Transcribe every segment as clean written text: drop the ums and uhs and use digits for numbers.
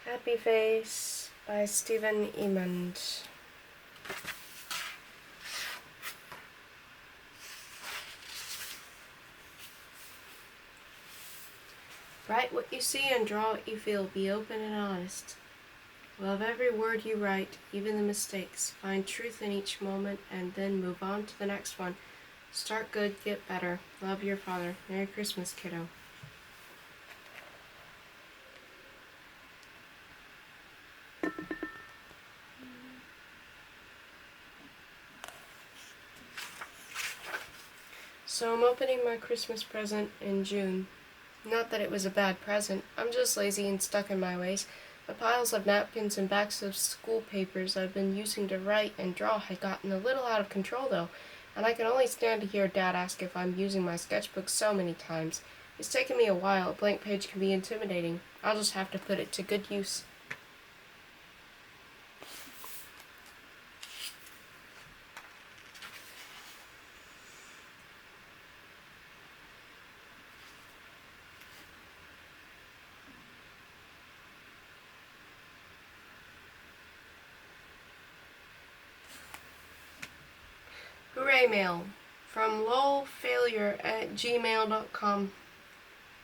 Happy Face by Stephen Emond. Write what you see and draw what you feel. Be open and honest. Love every word you write, even the mistakes. Find truth in each moment and then move on to the next one. Start good, get better. Love your father. Merry Christmas, kiddo. So I'm opening my Christmas present in June. Not that it was a bad present. I'm just lazy and stuck in my ways. The piles of napkins and backs of school papers I've been using to write and draw had gotten a little out of control, though, and I can only stand to hear Dad ask if I'm using my sketchbook so many times. It's taken me a while. A blank page can be intimidating. I'll just have to put it to good use. Hooray mail from lolfailure@gmail.com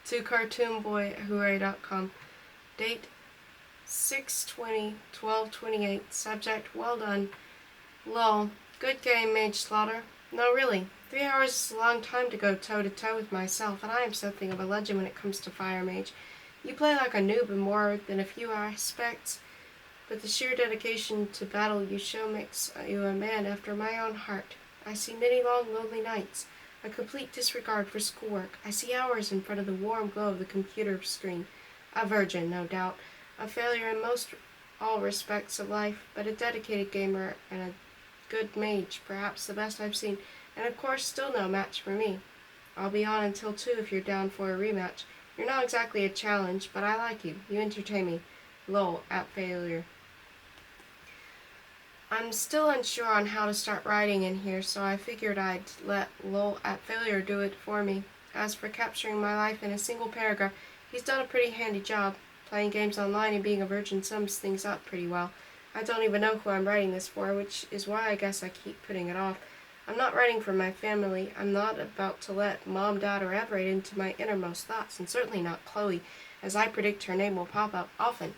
to cartoonboy@hooray.com. Date 6/20/12/28. Subject: well done. Lol. Good game, Mage Slaughter. No, really. 3 hours is a long time to go toe-to-toe with myself, and I am something of a legend when it comes to Fire Mage. You play like a noob in more than a few aspects, but the sheer dedication to battle you show makes you a man after my own heart. I see many long, lonely nights, a complete disregard for schoolwork. I see hours in front of the warm glow of the computer screen. A virgin, no doubt. A failure in most all respects of life, but a dedicated gamer and a good mage, perhaps the best I've seen, and of course still no match for me. I'll be on until 2 if you're down for a rematch. You're not exactly a challenge, but I like you. You entertain me. Lol, at failure. I'm still unsure on how to start writing in here, so I figured I'd let Lol at failure do it for me. As for capturing my life in a single paragraph, he's done a pretty handy job. Playing games online and being a virgin sums things up pretty well. I don't even know who I'm writing this for, which is why I guess I keep putting it off. I'm not writing for my family. I'm not about to let Mom, Dad, or Everett into my innermost thoughts, and certainly not Chloe, as I predict her name will pop up often.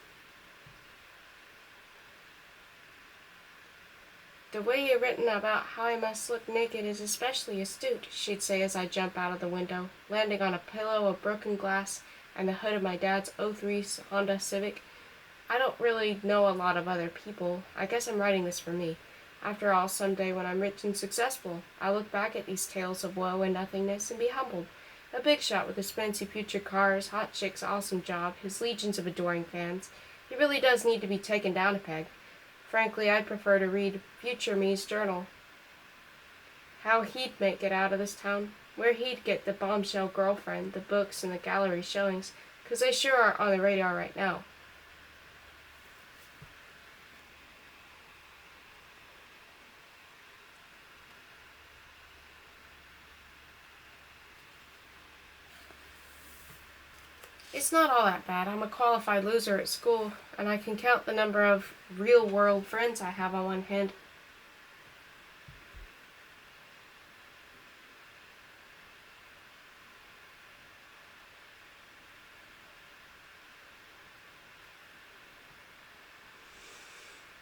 The way you've written about how I must look naked is especially astute, she'd say as I jump out of the window, landing on a pillow of broken glass and the hood of my dad's '03 Honda Civic. I don't really know a lot of other people. I guess I'm writing this for me. After all, someday when I'm rich and successful, I'll look back at these tales of woe and nothingness and be humbled. A big shot with his fancy future cars, hot chicks, awesome job, his legions of adoring fans. He really does need to be taken down a peg. Frankly, I'd prefer to read future me's journal. How he'd make it out of this town. Where he'd get the bombshell girlfriend, the books, and the gallery showings, 'cause they sure are on the radar right now. It's not all that bad. I'm a qualified loser at school, and I can count the number of real-world friends I have on one hand.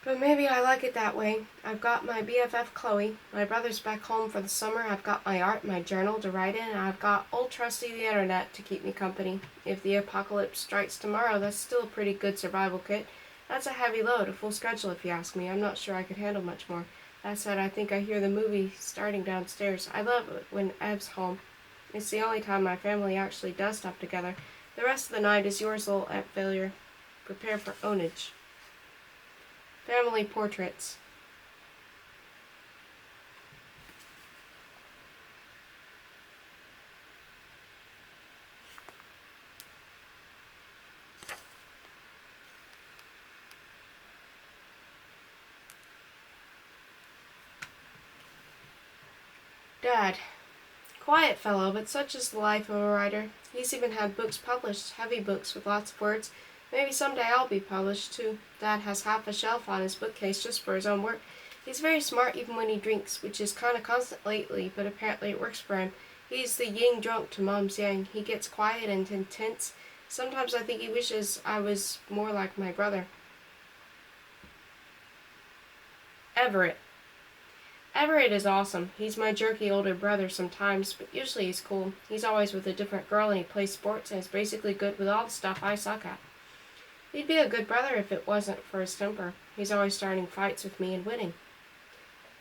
But maybe I like it that way. I've got my BFF Chloe, my brother's back home for the summer, I've got my art, my journal to write in, and I've got old trusty the internet to keep me company. If the apocalypse strikes tomorrow, that's still a pretty good survival kit. That's a heavy load, a full schedule if you ask me. I'm not sure I could handle much more. That said, I think I hear the movie starting downstairs. I love it when Ev's home. It's the only time my family actually does stuff together. The rest of the night is yours, Lol, at failure. Prepare for ownage. Family portraits. Dad. Quiet fellow, but such is the life of a writer. He's even had books published, heavy books with lots of words, Maybe someday I'll be published, too. Dad has half a shelf on his bookcase just for his own work. He's very smart even when he drinks, which is kind of constant lately, but apparently it works for him. He's the yin drunk to Mom's yang. He gets quiet and intense. Sometimes I think he wishes I was more like my brother. Everett. Everett is awesome. He's my jerky older brother sometimes, but usually he's cool. He's always with a different girl and he plays sports and is basically good with all the stuff I suck at. He'd be a good brother if it wasn't for his temper. He's always starting fights with me and winning.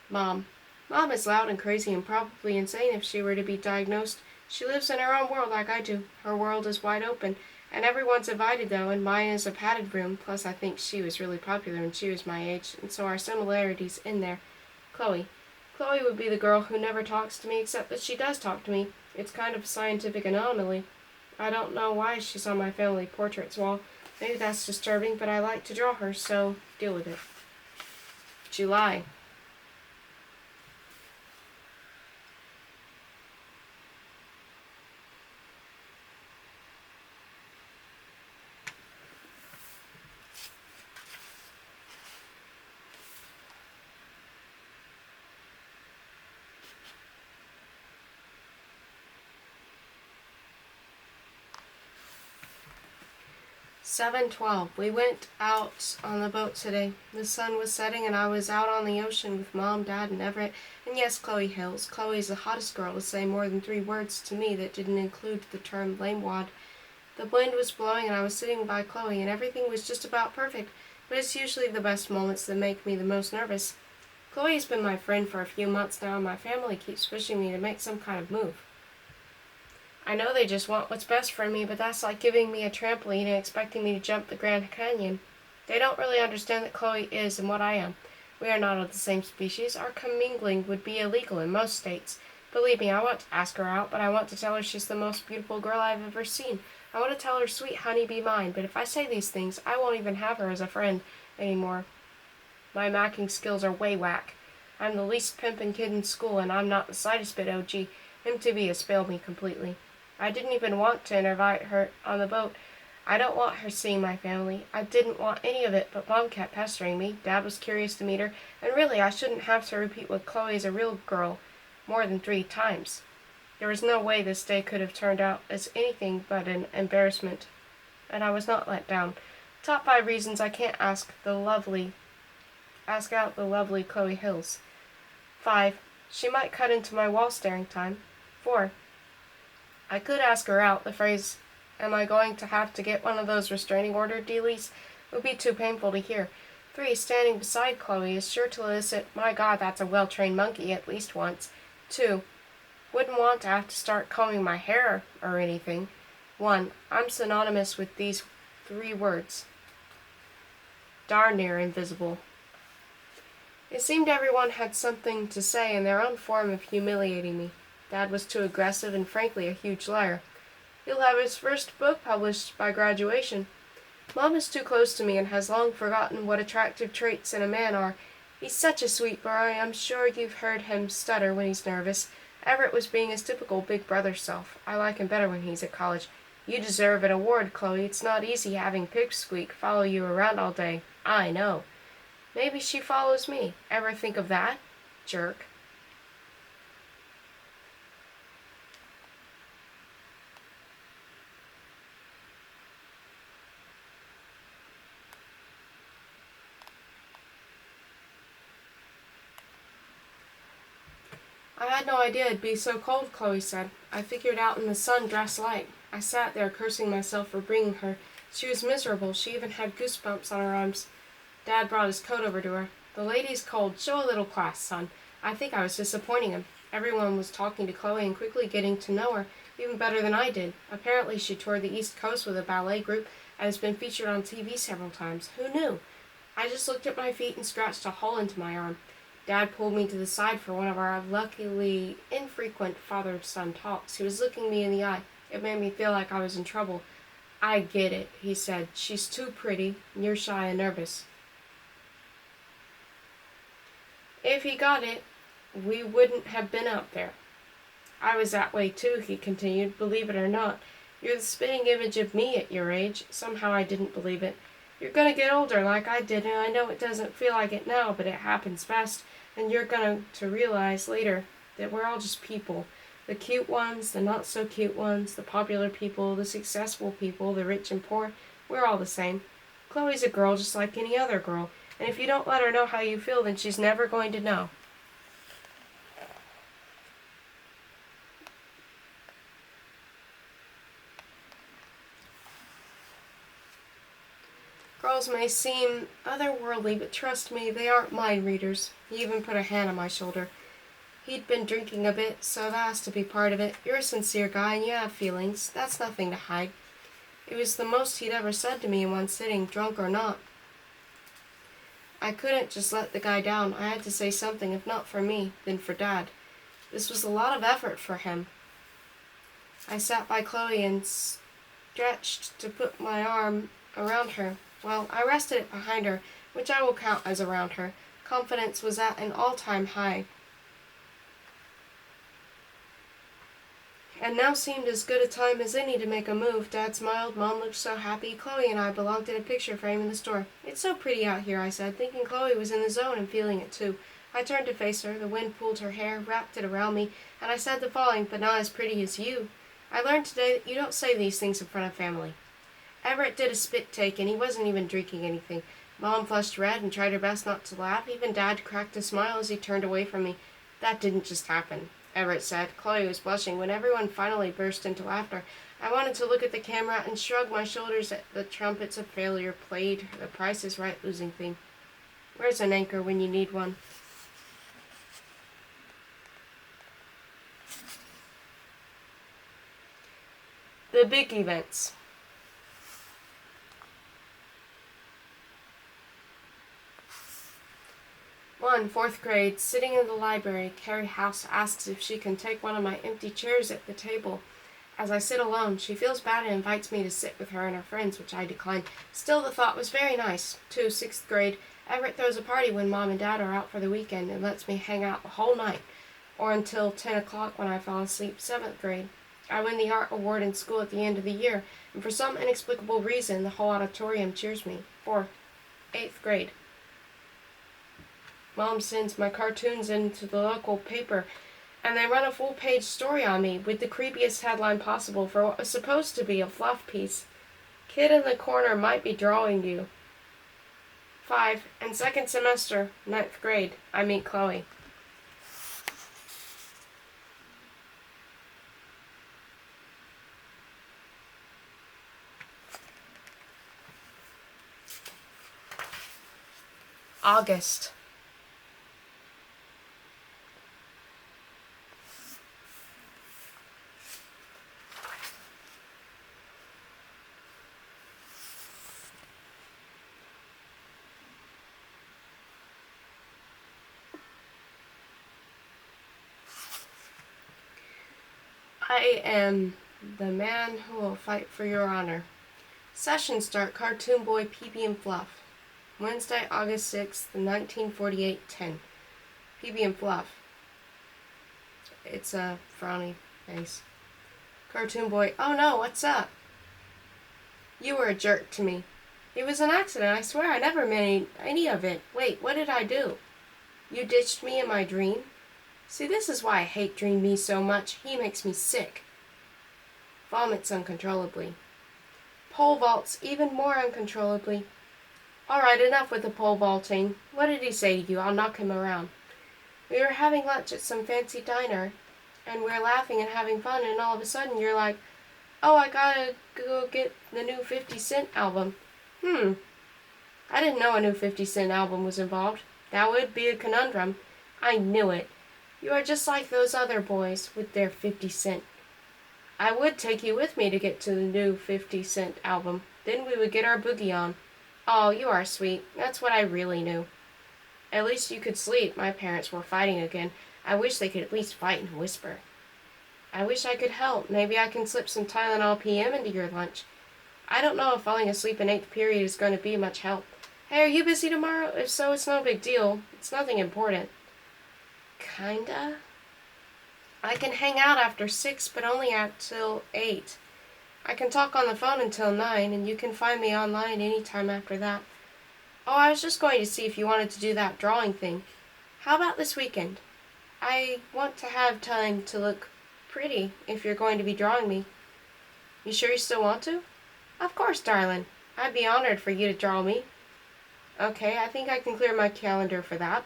Mom. Mom is loud and crazy and probably insane if she were to be diagnosed. She lives in her own world like I do. Her world is wide open, and everyone's invited though, and mine is a padded room. Plus I think she was really popular when she was my age, and so our similarities in there. Chloe. Chloe would be the girl who never talks to me except that she does talk to me. It's kind of a scientific anomaly. I don't know why she's on my family portraits wall. Maybe that's disturbing, but I like to draw her, so deal with it. July. "7:12. We went out on the boat today. The sun was setting and I was out on the ocean with Mom, Dad, and Everett, and yes, Chloe Hills. Chloe's the hottest girl to say more than 3 words to me that didn't include the term lamewad. The wind was blowing and I was sitting by Chloe and everything was just about perfect, but it's usually the best moments that make me the most nervous. Chloe has been my friend for a few months now and my family keeps pushing me to make some kind of move. I know they just want what's best for me, but that's like giving me a trampoline and expecting me to jump the Grand Canyon. They don't really understand that Chloe is and what I am. We are not of the same species. Our commingling would be illegal in most states. Believe me, I want to ask her out, but I want to tell her she's the most beautiful girl I've ever seen. I want to tell her, sweet honey, be mine, but if I say these things, I won't even have her as a friend anymore. My macking skills are way whack. I'm the least pimpin' kid in school, and I'm not the slightest bit OG. MTV has failed me completely. I didn't even want to invite her on the boat. I don't want her seeing my family. I didn't want any of it, but Mom kept pestering me. Dad was curious to meet her, and really I shouldn't have to repeat what Chloe is a real girl more than 3 times. There was no way this day could have turned out as anything but an embarrassment, and I was not let down. Top 5 reasons I can't ask out the lovely Chloe Hills. 5. She might cut into my wall staring time. 4. I could ask her out. The phrase, "Am I going to have to get one of those restraining order dealies?" would be too painful to hear. 3. Standing beside Chloe is sure to elicit, "My God, that's a well-trained monkey," at least once. 2. Wouldn't want to have to start combing my hair or anything. 1. I'm synonymous with these 3 words. Darn near invisible. It seemed everyone had something to say in their own form of humiliating me. Dad was too aggressive and frankly a huge liar. He'll have his first book published by graduation. Mom is too close to me and has long forgotten what attractive traits in a man are. He's such a sweet boy. I'm sure you've heard him stutter when he's nervous. Everett was being his typical big brother self. I like him better when he's at college. You deserve an award, Chloe. It's not easy having Pipsqueak follow you around all day. I know. Maybe she follows me. Ever think of that? Jerk. I had no idea it'd be so cold, Chloe said. I figured out in the sun dressed light. I sat there cursing myself for bringing her. She was miserable. She even had goosebumps on her arms. Dad brought his coat over to her. "The lady's cold. Show a little class, son." I think I was disappointing him. Everyone was talking to Chloe and quickly getting to know her, even better than I did. Apparently she toured the East Coast with a ballet group and has been featured on TV several times. Who knew? I just looked at my feet and scratched a hole into my arm. Dad pulled me to the side for one of our luckily infrequent father-son talks. He was looking me in the eye. It made me feel like I was in trouble. "I get it," he said. "She's too pretty. You're shy and nervous." If he got it, we wouldn't have been out there. I was that way too, he continued, believe it or not. You're the spitting image of me at your age. Somehow I didn't believe it. You're gonna get older like I did, and I know it doesn't feel like it now, but it happens fast, and you're going to realize later that we're all just people. The cute ones, the not so cute ones, the popular people, the successful people, the rich and poor, we're all the same. Chloe's a girl just like any other girl, and if you don't let her know how you feel, then she's never going to know. Girls may seem otherworldly, but trust me, they aren't mind readers. He even put a hand on my shoulder. He'd been drinking a bit, so that has to be part of it. You're a sincere guy, and you have feelings. That's nothing to hide. It was the most he'd ever said to me in one sitting, drunk or not. I couldn't just let the guy down. I had to say something, if not for me, then for Dad. This was a lot of effort for him. I sat by Chloe and stretched to put my arm around her. Well, I rested it behind her, which I will count as around her. Confidence was at an all-time high, and now seemed as good a time as any to make a move. Dad smiled, Mom looked so happy. Chloe and I belonged in a picture frame in the store. It's so pretty out here, I said, thinking Chloe was in the zone and feeling it too. I turned to face her. The wind pulled her hair, wrapped it around me, and I said the following, but not as pretty as you. I learned today that you don't say these things in front of family. Everett did a spit take, and he wasn't even drinking anything. Mom flushed red and tried her best not to laugh. Even Dad cracked a smile as he turned away from me. That didn't just happen, Everett said. Chloe was blushing when everyone finally burst into laughter. I wanted to look at the camera and shrug my shoulders at the trumpets of failure played the Price is Right losing theme. Where's an anchor when you need one? The big events. 1. 4th grade. Sitting in the library, Carrie House asks if she can take one of my empty chairs at the table. As I sit alone, she feels bad and invites me to sit with her and her friends, which I decline. Still, the thought was very nice. 2. 6th grade. Everett throws a party when Mom and Dad are out for the weekend and lets me hang out the whole night, or until 10 o'clock when I fall asleep. 7th grade. I win the art award in school at the end of the year, and for some inexplicable reason, the whole auditorium cheers me. 4. 8th grade. Mom sends my cartoons into the local paper, and they run a full-page story on me with the creepiest headline possible for what was supposed to be a fluff piece. Kid in the corner might be drawing you. 5. And 2nd semester, 9th grade, I meet Chloe. August. I am the man who will fight for your honor. Session start, Cartoon Boy, PB and Fluff. Wednesday, August 6th, 1948, 10. PB and Fluff. It's a frowny face. Cartoon Boy, oh no, what's up? You were a jerk to me. It was an accident, I swear I never meant any of it. Wait, what did I do? You ditched me in my dream? See, this is why I hate Dream Me so much. He makes me sick. Vomits uncontrollably. Pole vaults even more uncontrollably. Alright, enough with the pole vaulting. What did he say to you? I'll knock him around. We were having lunch at some fancy diner, and we're laughing and having fun, and all of a sudden you're like, oh, I gotta go get the new 50 Cent album. I didn't know a new 50 Cent album was involved. That would be a conundrum. I knew it. You are just like those other boys with their 50 Cent. I would take you with me to get to the new 50 Cent album. Then we would get our boogie on. Oh, you are sweet. That's what I really knew. At least you could sleep. My parents were fighting again. I wish they could at least fight and whisper. I wish I could help. Maybe I can slip some Tylenol PM into your lunch. I don't know if falling asleep in 8th period is going to be much help. Hey, are you busy tomorrow? If so, it's no big deal. It's nothing important. Kinda. I can hang out after 6, but only until 8. I can talk on the phone until 9, and you can find me online anytime after that. Oh, I was just going to see if you wanted to do that drawing thing. How about this weekend? I want to have time to look pretty if you're going to be drawing me. You sure you still want to? Of course, darling. I'd be honored for you to draw me. Okay, I think I can clear my calendar for that.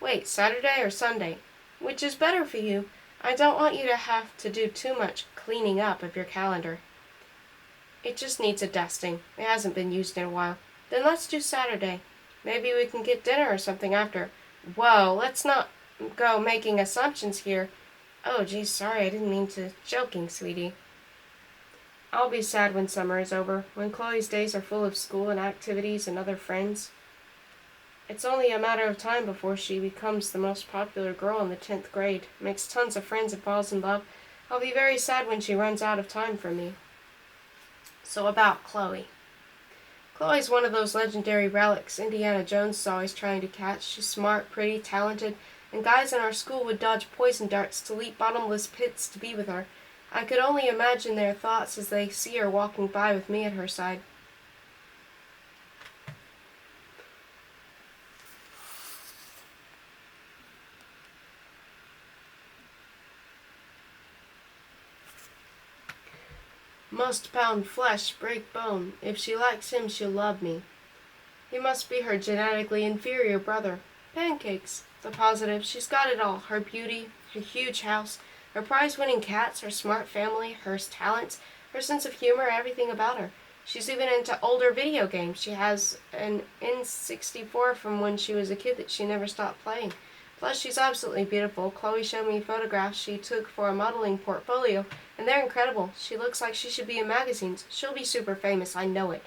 Wait, Saturday or Sunday? Which is better for you? I don't want you to have to do too much cleaning up of your calendar. It just needs a dusting. It hasn't been used in a while. Then let's do Saturday. Maybe we can get dinner or something after. Whoa, let's not go making assumptions here. Oh, geez, sorry, I didn't mean to. Joking, sweetie. I'll be sad when summer is over, when Chloe's days are full of school and activities and other friends. It's only a matter of time before she becomes the most popular girl in the 10th grade, makes tons of friends and falls in love. I'll be very sad when she runs out of time for me. So about Chloe. Chloe's one of those legendary relics Indiana Jones is always trying to catch. She's smart, pretty, talented, and guys in our school would dodge poison darts to leap bottomless pits to be with her. I could only imagine their thoughts as they see her walking by with me at her side. Must pound flesh, break bone. If she likes him, she'll love me. He must be her genetically inferior brother. Pancakes. The positive. She's got it all. Her beauty, her huge house, her prize-winning cats, her smart family, her talents, her sense of humor, everything about her. She's even into older video games. She has an N64 from when she was a kid that she never stopped playing. Plus, she's absolutely beautiful. Chloe showed me photographs she took for a modeling portfolio, and they're incredible. She looks like she should be in magazines. She'll be super famous, I know it.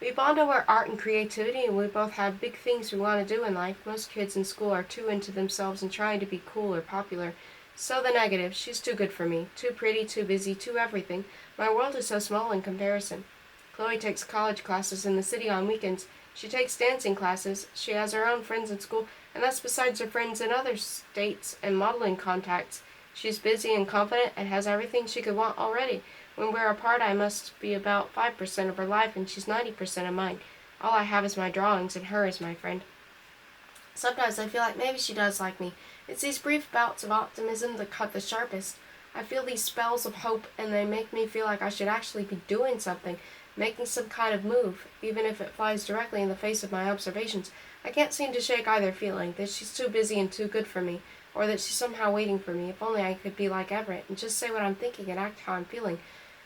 We bond over art and creativity, and we both have big things we want to do in life. Most kids in school are too into themselves and trying to be cool or popular. So the negative, she's too good for me. Too pretty, too busy, too everything. My world is so small in comparison. Chloe takes college classes in the city on weekends. She takes dancing classes. She has her own friends in school, and that's besides her friends in other states and modeling contacts. She's busy and confident and has everything she could want already. When we're apart, I must be about 5% of her life, and she's 90% of mine. All I have is my drawings, and her is my friend. Sometimes I feel like maybe she does like me. It's these brief bouts of optimism that cut the sharpest. I feel these spells of hope, and they make me feel like I should actually be doing something, making some kind of move, even if it flies directly in the face of my observations. I can't seem to shake either feeling, that she's too busy and too good for me, or that she's somehow waiting for me. If only I could be like Everett, and just say what I'm thinking and act how I'm feeling.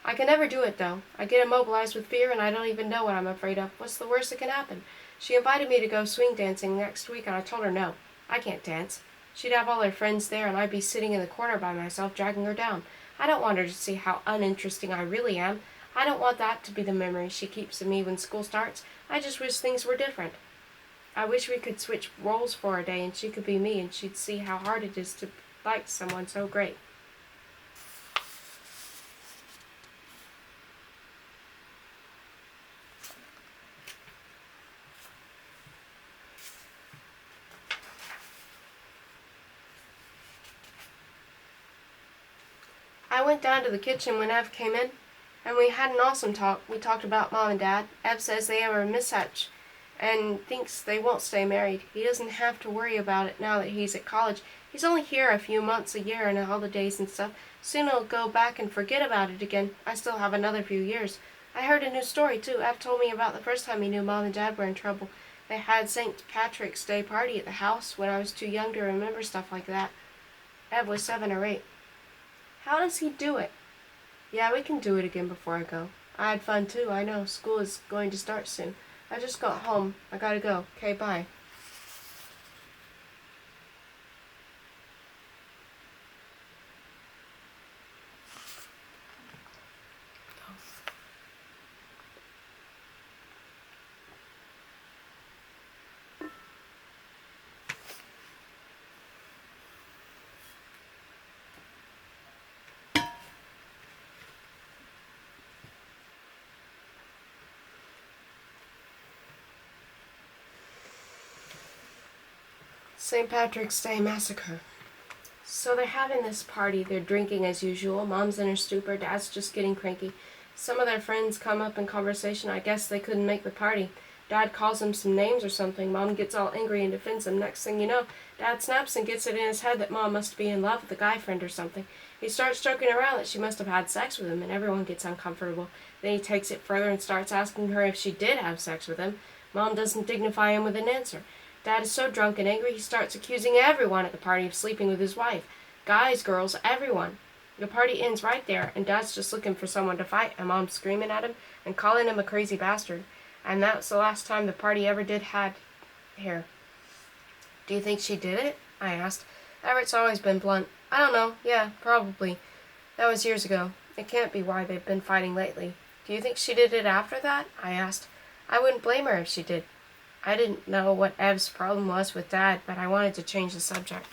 I can never do it, though. I get immobilized with fear, and I don't even know what I'm afraid of. What's the worst that can happen? She invited me to go swing dancing next week, and I told her no. I can't dance. She'd have all her friends there, and I'd be sitting in the corner by myself, dragging her down. I don't want her to see how uninteresting I really am. I don't want that to be the memory she keeps of me when school starts. I just wish things were different. I wish we could switch roles for a day, and she could be me, and she'd see how hard it is to like someone so great. I went down to the kitchen when Ev came in, and we had an awesome talk. We talked about Mom and Dad. Ev says they have a mishatch and thinks they won't stay married. He doesn't have to worry about it now that he's at college. He's only here a few months a year and holidays and stuff. Soon he'll go back and forget about it again. I still have another few years. I heard a new story, too. Ev told me about the first time he knew Mom and Dad were in trouble. They had St. Patrick's Day party at the house when I was too young to remember stuff like that. Ev was 7 or 8. How does he do it? Yeah, we can do it again before I go. I had fun too, I know. School is going to start soon. I just got home. I gotta go. Okay, bye. St. Patrick's Day Massacre. So they're having this party. They're drinking as usual. Mom's in her stupor. Dad's just getting cranky. Some of their friends come up in conversation. I guess they couldn't make the party. Dad calls them some names or something. Mom gets all angry and defends them. Next thing you know, Dad snaps and gets it in his head that Mom must be in love with a guy friend or something. He starts joking around that she must have had sex with him, and everyone gets uncomfortable. Then he takes it further and starts asking her if she did have sex with him. Mom doesn't dignify him with an answer. Dad is so drunk and angry he starts accusing everyone at the party of sleeping with his wife. Guys, girls, everyone. The party ends right there, and Dad's just looking for someone to fight, and Mom's screaming at him and calling him a crazy bastard. And that's the last time the party ever did had hair. Do you think she did it? I asked. Everett's always been blunt. I don't know. Yeah, probably. That was years ago. It can't be why they've been fighting lately. Do you think she did it after that? I asked. I wouldn't blame her if she did. I didn't know what Ev's problem was with Dad, but I wanted to change the subject.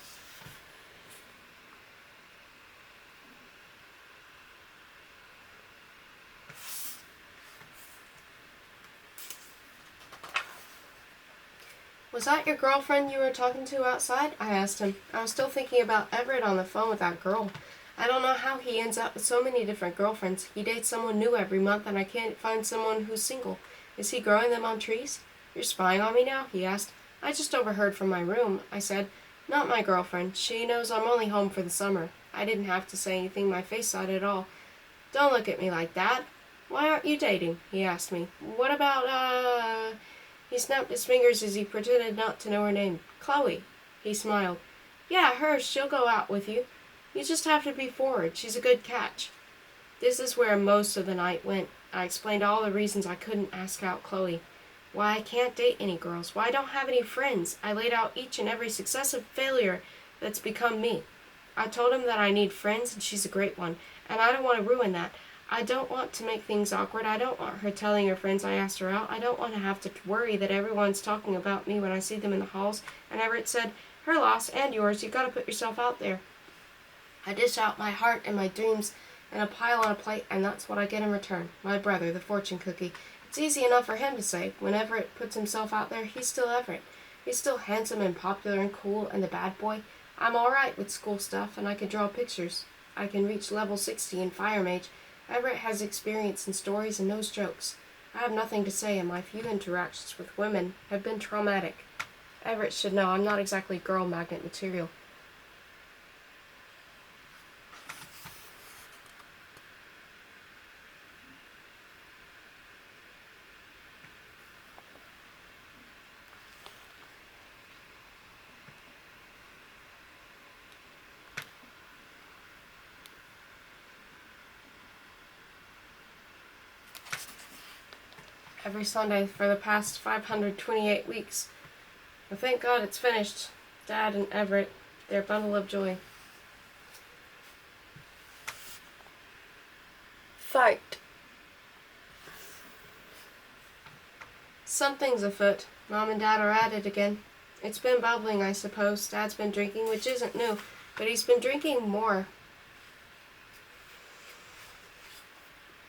Was that your girlfriend you were talking to outside? I asked him. I was still thinking about Everett on the phone with that girl. I don't know how he ends up with so many different girlfriends. He dates someone new every month, and I can't find someone who's single. Is he growing them on trees? You're spying on me now? He asked. I just overheard from my room. I said, not my girlfriend. She knows I'm only home for the summer. I didn't have to say anything. My face said it all. Don't look at me like that. Why aren't you dating? He asked me. What about, He snapped his fingers as he pretended not to know her name. Chloe. He smiled. Yeah, her. She'll go out with you. You just have to be forward. She's a good catch. This is where most of the night went. I explained all the reasons I couldn't ask out Chloe. Why I can't date any girls. Why I don't have any friends. I laid out each and every successive failure that's become me. I told him that I need friends, and she's a great one. And I don't want to ruin that. I don't want to make things awkward. I don't want her telling her friends I asked her out. I don't want to have to worry that everyone's talking about me when I see them in the halls. And Everett said, her loss and yours, you gotta put yourself out there. I dish out my heart and my dreams in a pile on a plate, and that's what I get in return. My brother, the fortune cookie. It's easy enough for him to say. When Everett puts himself out there, he's still Everett. He's still handsome and popular and cool and the bad boy. I'm all right with school stuff, and I can draw pictures. I can reach level 60 in Fire Mage. Everett has experience in stories and knows jokes. I have nothing to say, and my few interactions with women have been traumatic. Everett should know I'm not exactly girl magnet material. Every Sunday for the past 528 weeks. Well, thank God it's finished. Dad and Everett, their bundle of joy. Fight. Something's afoot. Mom and Dad are at it again. It's been bubbling, I suppose. Dad's been drinking, which isn't new, but he's been drinking more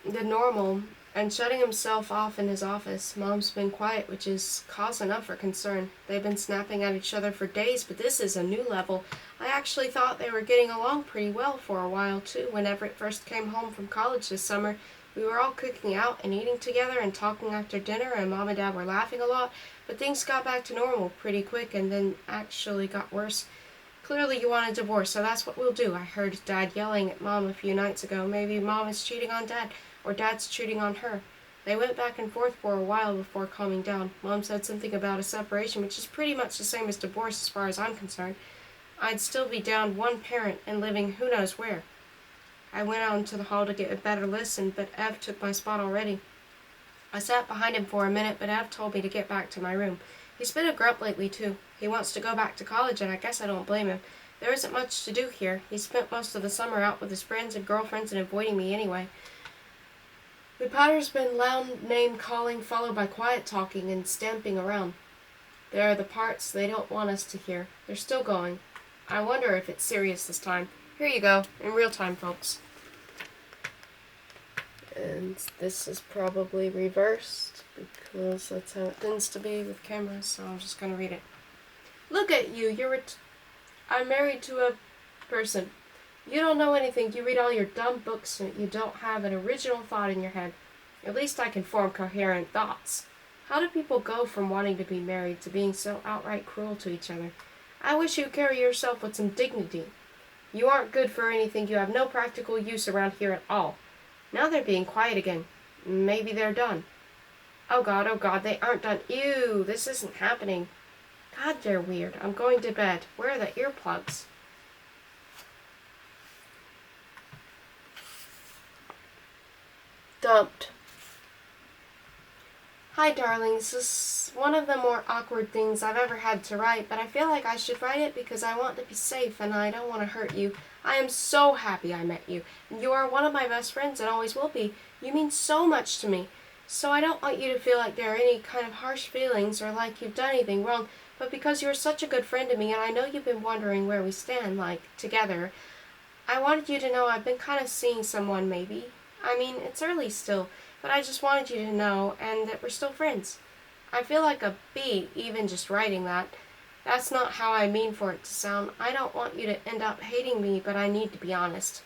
than normal and shutting himself off in his office. Mom's been quiet, which is cause enough for concern. They've been snapping at each other for days, but this is a new level. I actually thought they were getting along pretty well for a while, too. When Everett first came home from college this summer, we were all cooking out and eating together and talking after dinner, and Mom and Dad were laughing a lot, but things got back to normal pretty quick and then actually got worse. Clearly you want a divorce, so that's what we'll do. I heard Dad yelling at Mom a few nights ago. Maybe Mom is cheating on Dad, or Dad's cheating on her. They went back and forth for a while before calming down. Mom said something about a separation, which is pretty much the same as divorce as far as I'm concerned. I'd still be down one parent and living who knows where. I went out into the hall to get a better listen, but Ev took my spot already. I sat behind him for a minute, but Ev told me to get back to my room. He's been a grump lately, too. He wants to go back to college, and I guess I don't blame him. There isn't much to do here. He spent most of the summer out with his friends and girlfriends and avoiding me anyway. The patter's been loud name-calling, followed by quiet talking and stamping around. There are the parts they don't want us to hear. They're still going. I wonder if it's serious this time. Here you go, in real time, folks. And this is probably reversed, because that's how it tends to be with cameras, so I'm just going to read it. Look at you, I'm married to a person. You don't know anything. You read all your dumb books and you don't have an original thought in your head. At least I can form coherent thoughts. How do people go from wanting to be married to being so outright cruel to each other? I wish you'd carry yourself with some dignity. You aren't good for anything. You have no practical use around here at all. Now they're being quiet again. Maybe they're done. Oh God, they aren't done. Ew, this isn't happening. God, they're weird. I'm going to bed. Where are the earplugs? Dumped. Hi, darlings. This is one of the more awkward things I've ever had to write, but I feel like I should write it because I want to be safe and I don't want to hurt you. I am so happy I met you. You are one of my best friends and always will be. You mean so much to me. So I don't want you to feel like there are any kind of harsh feelings or like you've done anything wrong, but because you're such a good friend to me and I know you've been wondering where we stand, like, together, I wanted you to know I've been kind of seeing someone, maybe. I mean, it's early still, but I just wanted you to know, and that we're still friends. I feel like a bee, even just writing that. That's not how I mean for it to sound. I don't want you to end up hating me, but I need to be honest.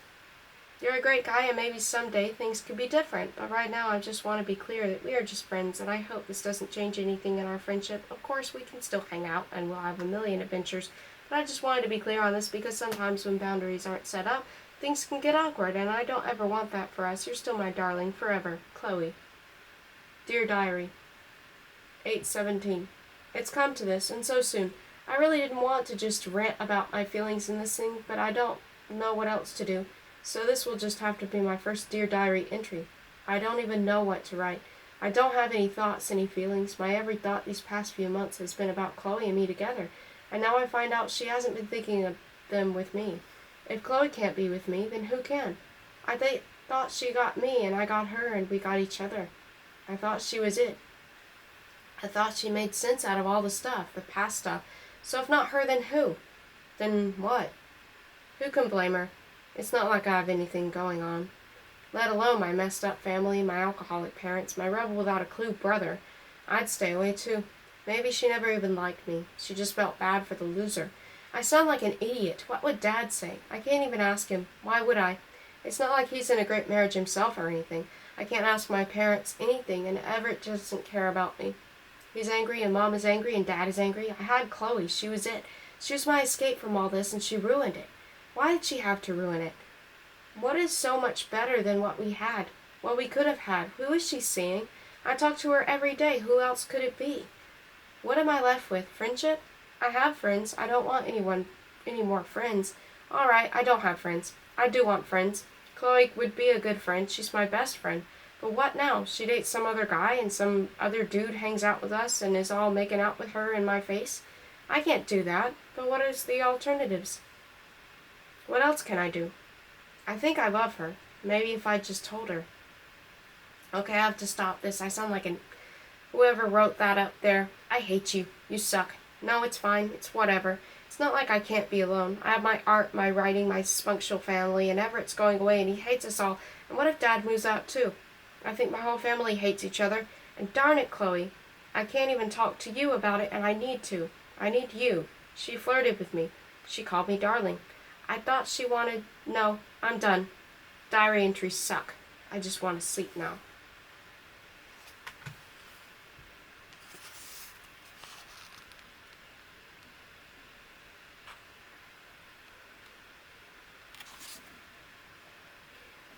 You're a great guy, and maybe someday things could be different, but right now I just want to be clear that we are just friends, and I hope this doesn't change anything in our friendship. Of course, we can still hang out, and we'll have a million adventures, but I just wanted to be clear on this because sometimes when boundaries aren't set up, things can get awkward, and I don't ever want that for us. You're still my darling, forever. Chloe. Dear Diary, 8/17. It's come to this, and so soon. I really didn't want to just rant about my feelings in this thing, but I don't know what else to do. So this will just have to be my first Dear Diary entry. I don't even know what to write. I don't have any thoughts, any feelings. My every thought these past few months has been about Chloe and me together, and now I find out she hasn't been thinking of them with me. If Chloe can't be with me, then who can? I thought she got me, and I got her, and we got each other. I thought she was it. I thought she made sense out of all the stuff, the past stuff. So if not her, then who? Then what? Who can blame her? It's not like I have anything going on. Let alone my messed up family, my alcoholic parents, my rebel without a clue brother. I'd stay away too. Maybe she never even liked me. She just felt bad for the loser. I sound like an idiot. What would Dad say? I can't even ask him. Why would I? It's not like he's in a great marriage himself or anything. I can't ask my parents anything, and Everett doesn't care about me. He's angry, and Mom is angry, and Dad is angry. I had Chloe. She was it. She was my escape from all this, and she ruined it. Why did she have to ruin it? What is so much better than what we had? What we could have had? Who is she seeing? I talk to her every day. Who else could it be? What am I left with? Friendship? I have friends. I don't want any more friends. All right, I don't have friends. I do want friends. Chloe would be a good friend. She's my best friend. But what now? She dates some other guy and some other dude hangs out with us and is all making out with her in my face? I can't do that. But what is the alternatives? What else can I do? I think I love her. Maybe if I just told her. Okay, I have to stop this. I sound like whoever wrote that up there. I hate you. You suck. No, it's fine. It's whatever. It's not like I can't be alone. I have my art, my writing, my dysfunctional family, and Everett's going away and he hates us all. And what if Dad moves out too? I think my whole family hates each other. And darn it, Chloe. I can't even talk to you about it, and I need to. I need you. She flirted with me. She called me darling. I thought she wanted... No, I'm done. Diary entries suck. I just want to sleep now.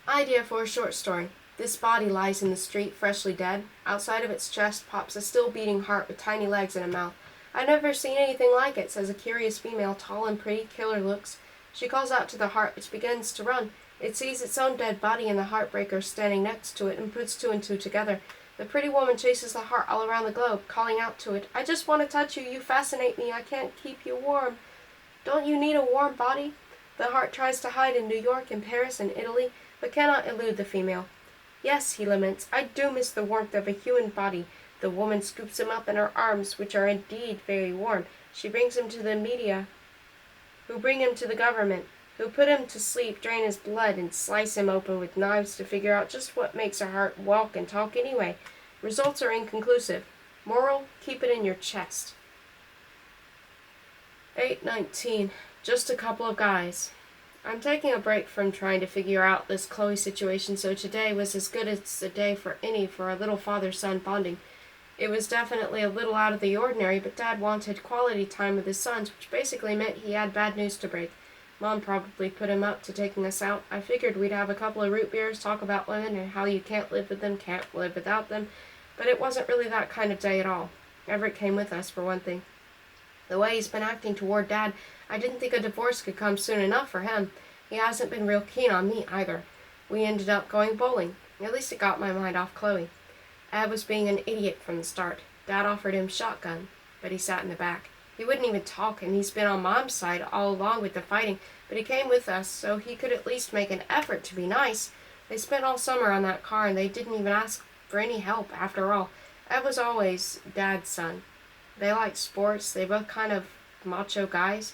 Idea for a short story. This body lies in the street, freshly dead. Outside of its chest pops a still-beating heart with tiny legs and a mouth. I've never seen anything like it, says a curious female, tall and pretty, killer looks. She calls out to the heart, which begins to run. It sees its own dead body and the heartbreaker standing next to it and puts two and two together. The pretty woman chases the heart all around the globe, calling out to it, I just want to touch you. You fascinate me. I can't keep you warm. Don't you need a warm body? The heart tries to hide in New York and Paris and Italy, but cannot elude the female. Yes, he laments, I do miss the warmth of a human body. The woman scoops him up in her arms, which are indeed very warm. She brings him to the media, who bring him to the government, who put him to sleep, drain his blood, and slice him open with knives to figure out just what makes a heart walk and talk anyway. Results are inconclusive. Moral, keep it in your chest. 8/19. Just a couple of guys. I'm taking a break from trying to figure out this Chloe situation, so today was as good as a day for any for our little father-son bonding. It was definitely a little out of the ordinary, but Dad wanted quality time with his sons, which basically meant he had bad news to break. Mom probably put him up to taking us out. I figured we'd have a couple of root beers, talk about women and how you can't live with them, can't live without them, but it wasn't really that kind of day at all. Everett came with us, for one thing. The way he's been acting toward Dad, I didn't think a divorce could come soon enough for him. He hasn't been real keen on me, either. We ended up going bowling. At least it got my mind off Chloe. Ed was being an idiot from the start. Dad offered him shotgun, but he sat in the back. He wouldn't even talk, and he's been on Mom's side all along with the fighting, but he came with us so he could at least make an effort to be nice. They spent all summer on that car, and they didn't even ask for any help, after all. Ed was always Dad's son. They liked sports. They both kind of macho guys.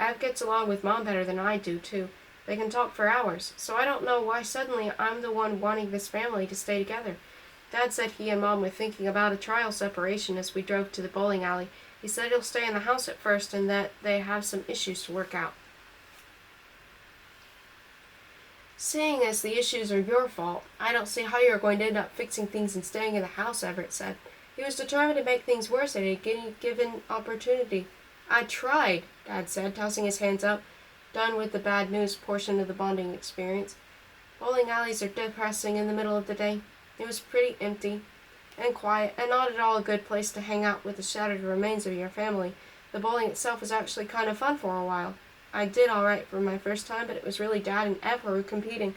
Ed gets along with Mom better than I do, too. They can talk for hours, so I don't know why suddenly I'm the one wanting this family to stay together. Dad said he and Mom were thinking about a trial separation as we drove to the bowling alley. He said he'll stay in the house at first and that they have some issues to work out. Seeing as the issues are your fault, I don't see how you're going to end up fixing things and staying in the house, Everett said. He was determined to make things worse at any given opportunity. I tried, Dad said, tossing his hands up, done with the bad news portion of the bonding experience. Bowling alleys are depressing in the middle of the day. It was pretty empty and quiet, and not at all a good place to hang out with the shattered remains of your family. The bowling itself was actually kind of fun for a while. I did all right for my first time, but it was really Dad and Ed who were competing.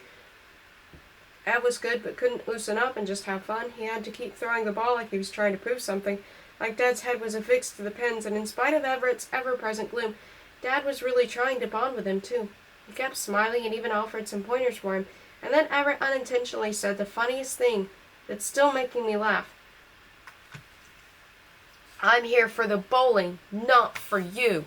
Ed was good, but couldn't loosen up and just have fun. He had to keep throwing the ball like he was trying to prove something, like Dad's head was affixed to the pins, and in spite of Everett's ever-present gloom, Dad was really trying to bond with him, too. He kept smiling and even offered some pointers for him, and then Everett unintentionally said the funniest thing that's still making me laugh. I'm here for the bowling, not for you.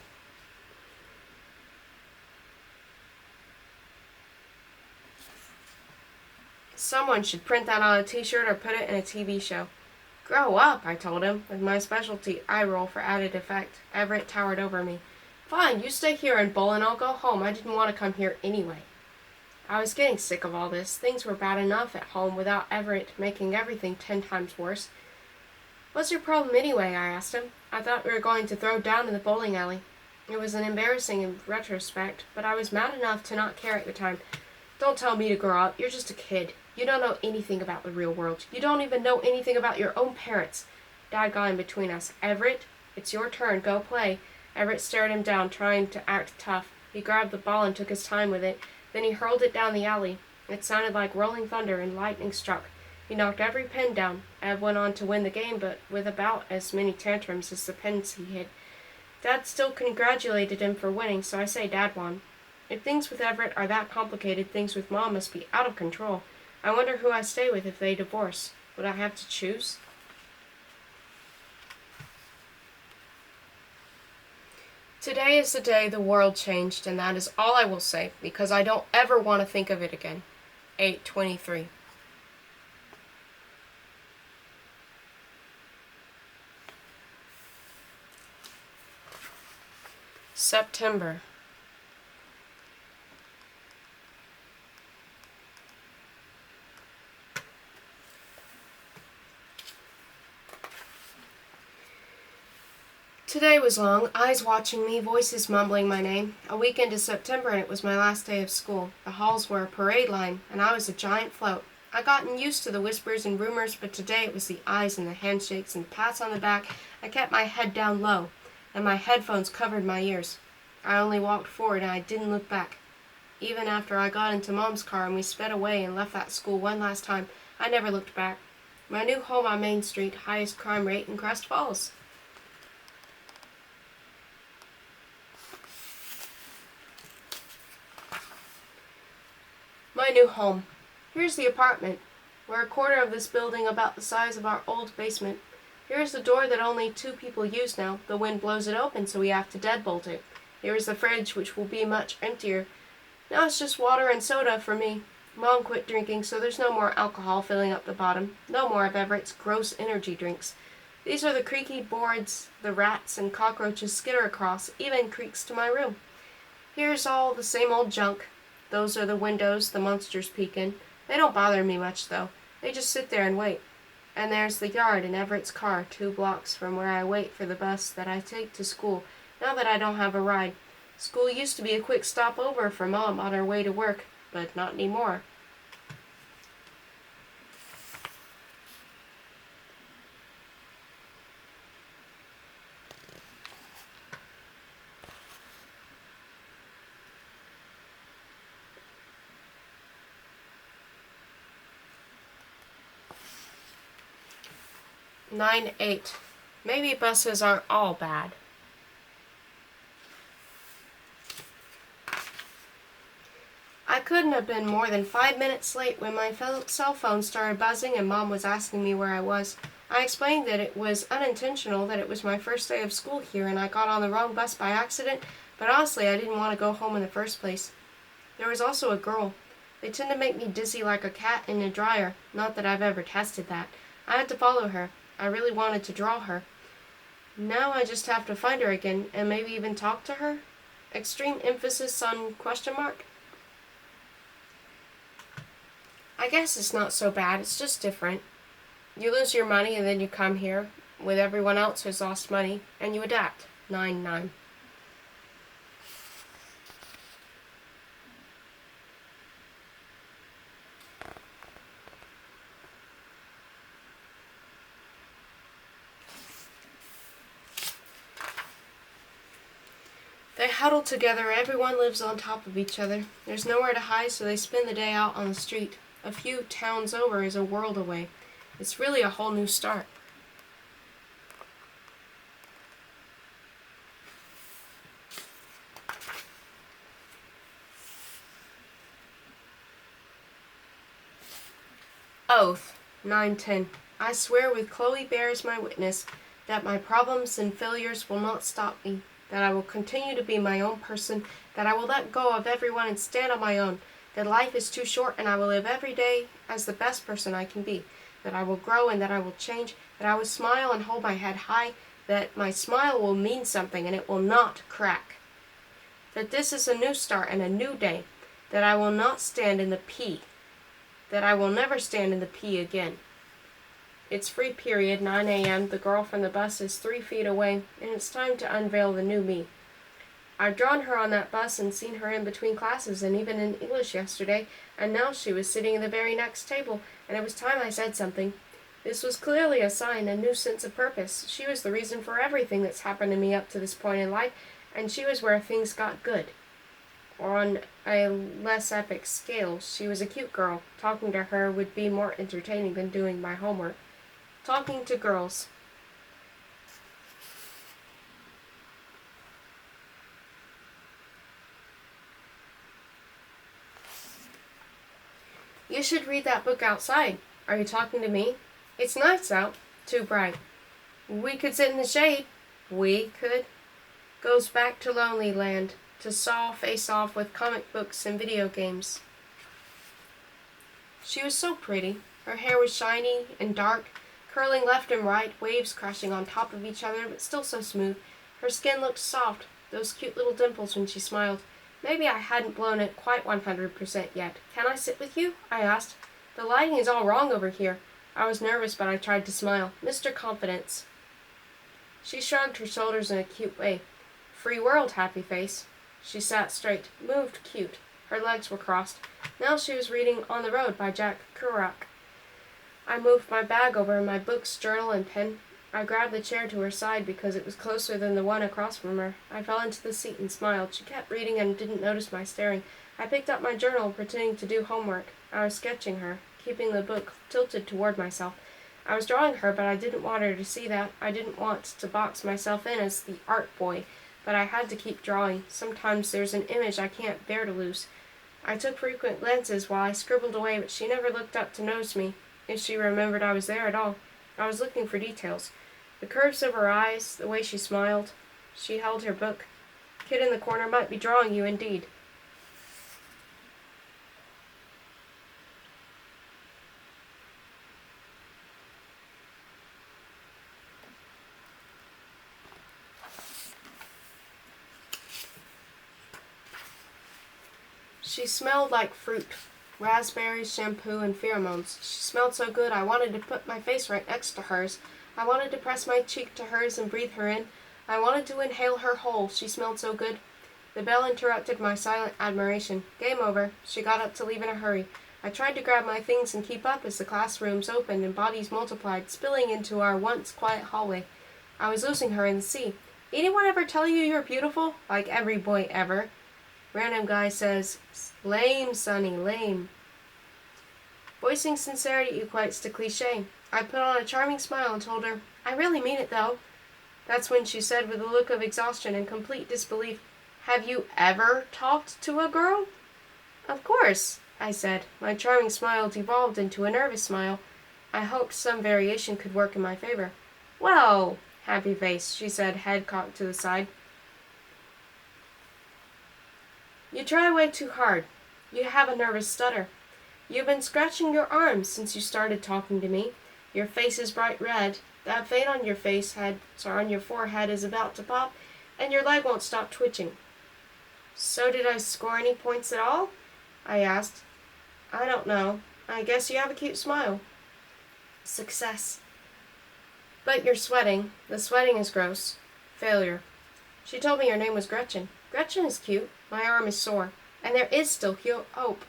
Someone should print that on a t-shirt or put it in a TV show. Grow up, I told him, with my specialty eye roll for added effect. Everett towered over me. Fine, you stay here and bowl and I'll go home. I didn't want to come here anyway. I was getting sick of all this. Things were bad enough at home without Everett making everything 10 times worse. What's your problem anyway? I asked him. I thought we were going to throw down in the bowling alley. It was an embarrassing in retrospect, but I was mad enough to not care at the time. Don't tell me to grow up. You're just a kid. You don't know anything about the real world. You don't even know anything about your own parents. Dad got in between us. Everett, it's your turn. Go play. Everett stared him down, trying to act tough. He grabbed the ball and took his time with it. Then he hurled it down the alley. It sounded like rolling thunder and lightning struck. He knocked every pin down. Ev went on to win the game, but with about as many tantrums as the pins he hit. Dad still congratulated him for winning, so I say Dad won. If things with Everett are that complicated, things with Mom must be out of control. I wonder who I stay with if they divorce. Would I have to choose? Today is the day the world changed, and that is all I will say, because I don't ever want to think of it again. 8:23. September. Today was long, eyes watching me, voices mumbling my name. A week into September and it was my last day of school. The halls were a parade line, and I was a giant float. I'd gotten used to the whispers and rumors, but today it was the eyes and the handshakes and pats on the back. I kept my head down low, and my headphones covered my ears. I only walked forward and I didn't look back. Even after I got into Mom's car and we sped away and left that school one last time, I never looked back. My new home on Main Street, highest crime rate in Crest Falls. My new home. Here's the apartment. We're a quarter of this building, about the size of our old basement. Here's the door that only 2 people use now. The wind blows it open, so we have to deadbolt it. Here is the fridge, which will be much emptier. Now it's just water and soda for me. Mom quit drinking, so there's no more alcohol filling up the bottom. No more of Everett's gross energy drinks. These are the creaky boards the rats and cockroaches skitter across, even creaks to my room. Here's all the same old junk. Those are the windows the monsters peek in. They don't bother me much, though. They just sit there and wait. And there's the yard and Everett's car, 2 blocks from where I wait for the bus that I take to school, now that I don't have a ride. School used to be a quick stop over for Mom on her way to work, but not anymore. Nine 8. Maybe buses aren't all bad. I couldn't have been more than 5 minutes late when my cell phone started buzzing and Mom was asking me where I was. I explained that it was unintentional, that it was my first day of school here and I got on the wrong bus by accident, but honestly I didn't want to go home in the first place. There was also a girl. They tend to make me dizzy like a cat in a dryer, not that I've ever tested that. I had to follow her. I really wanted to draw her. Now I just have to find her again and maybe even talk to her? Extreme emphasis on question mark? I guess it's not so bad, it's just different. You lose your money and then you come here with everyone else who's lost money and you adapt. 9-9. They huddle together, everyone lives on top of each other. There's nowhere to hide, so they spend the day out on the street. A few towns over is a world away. It's really a whole new start. Oath. 9-10. I swear with Chloe Bear as my witness that my problems and failures will not stop me, that I will continue to be my own person, that I will let go of everyone and stand on my own, that life is too short and I will live every day as the best person I can be, that I will grow and that I will change, that I will smile and hold my head high, that my smile will mean something and it will not crack, that this is a new start and a new day, that I will not stand in the P, that I will never stand in the P again. It's free period, 9 a.m. The girl from the bus is 3 feet away, and it's time to unveil the new me. I've drawn her on that bus and seen her in between classes and even in English yesterday, and now she was sitting in the very next table, and it was time I said something. This was clearly a sign, a new sense of purpose. She was the reason for everything that's happened to me up to this point in life, and she was where things got good. Or on a less epic scale, she was a cute girl. Talking to her would be more entertaining than doing my homework. Talking to girls. You should read that book outside. Are you talking to me? It's nice out. Too bright. We could sit in the shade. We could. Goes back to Lonely Land, to Saw face off with comic books and video games. She was so pretty. Her hair was shiny and dark, curling left and right, waves crashing on top of each other, but still so smooth. Her skin looked soft, those cute little dimples when she smiled. Maybe I hadn't blown it quite 100% yet. Can I sit with you? I asked. The lighting is all wrong over here. I was nervous, but I tried to smile. Mr. Confidence. She shrugged her shoulders in a cute way. Free world, happy face. She sat straight, moved cute. Her legs were crossed. Now she was reading On the Road by Jack Kerouac. I moved my bag over, my books, journal, and pen. I grabbed the chair to her side because it was closer than the one across from her. I fell into the seat and smiled. She kept reading and didn't notice my staring. I picked up my journal, pretending to do homework. I was sketching her, keeping the book tilted toward myself. I was drawing her, but I didn't want her to see that. I didn't want to box myself in as the art boy, but I had to keep drawing. Sometimes there's an image I can't bear to lose. I took frequent glances while I scribbled away, but she never looked up to notice me, if she remembered I was there at all. I was looking for details. The curves of her eyes, the way she smiled. She held her book. Kid in the corner might be drawing you indeed. She smelled like fruit, raspberries, shampoo, and pheromones. She smelled so good I wanted to put my face right next to hers. I wanted to press my cheek to hers and breathe her in. I wanted to inhale her whole. She smelled so good. The bell interrupted my silent admiration. Game over. She got up to leave in a hurry. I tried to grab my things and keep up as the classrooms opened and bodies multiplied, spilling into our once quiet hallway. I was losing her in the sea. Anyone ever tell you you're beautiful? Like every boy ever. Random guy says, lame, Sonny, lame. Voicing sincerity equates to cliché. I put on a charming smile and told her, I really mean it, though. That's when she said with a look of exhaustion and complete disbelief, Have you ever talked to a girl? Of course, I said. My charming smile devolved into a nervous smile. I hoped some variation could work in my favor. Well, happy face, she said, head cocked to the side. You try way too hard. You have a nervous stutter. You've been scratching your arms since you started talking to me. Your face is bright red. That vein on your on your forehead is about to pop, and your leg won't stop twitching. So did I score any points at all? I asked. I don't know. I guess you have a cute smile. Success. But you're sweating. The sweating is gross. Failure. She told me your name was Gretchen. Gretchen is cute. My arm is sore. And there is still hope.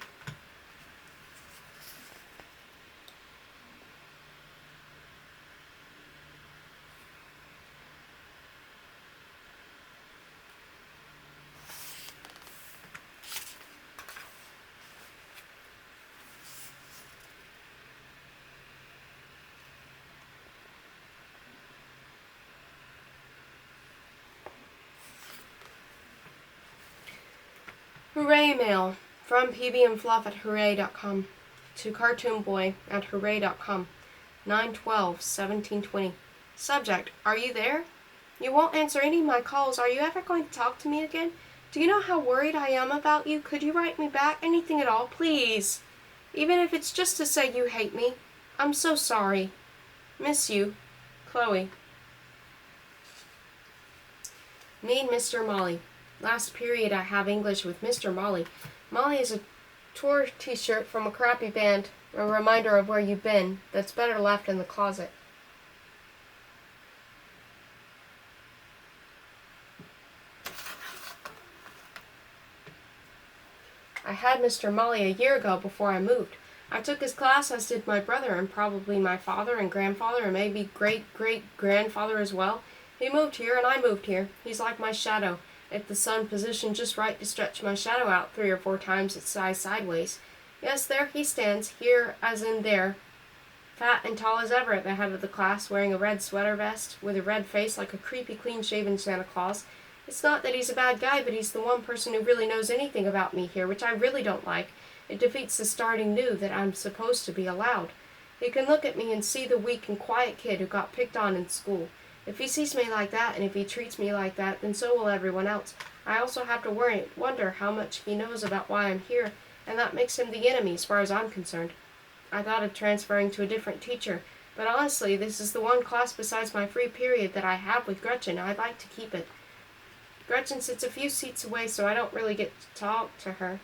Hooray mail from pbandfluff@hooray.com to cartoonboy@hooray.com 9/12/1720. Subject, are you there? You won't answer any of my calls. Are you ever going to talk to me again? Do you know how worried I am about you? Could you write me back? Anything at all, please. Even if it's just to say you hate me. I'm so sorry. Miss you. Chloe. Need Mr. Molly. Last period I have English with Mr. Molly. Molly is a tour t-shirt from a crappy band, a reminder of where you've been, that's better left in the closet. I had Mr. Molly a year ago before I moved. I took his class, as did my brother, and probably my father and grandfather, and maybe great-great-grandfather as well. He moved here, and I moved here. He's like my shadow. If the sun positioned just right to stretch my shadow out 3 or 4 times its size sideways. Yes, there he stands, here as in there, fat and tall as ever at the head of the class, wearing a red sweater vest, with a red face like a creepy clean-shaven Santa Claus. It's not that he's a bad guy, but he's the one person who really knows anything about me here, which I really don't like. It defeats the starting new that I'm supposed to be allowed. He can look at me and see the weak and quiet kid who got picked on in school. If he sees me like that, and if he treats me like that, then so will everyone else. I also have to wonder how much he knows about why I'm here, and that makes him the enemy as far as I'm concerned. I thought of transferring to a different teacher, but honestly, this is the one class besides my free period that I have with Gretchen. I'd like to keep it. Gretchen sits a few seats away, so I don't really get to talk to her.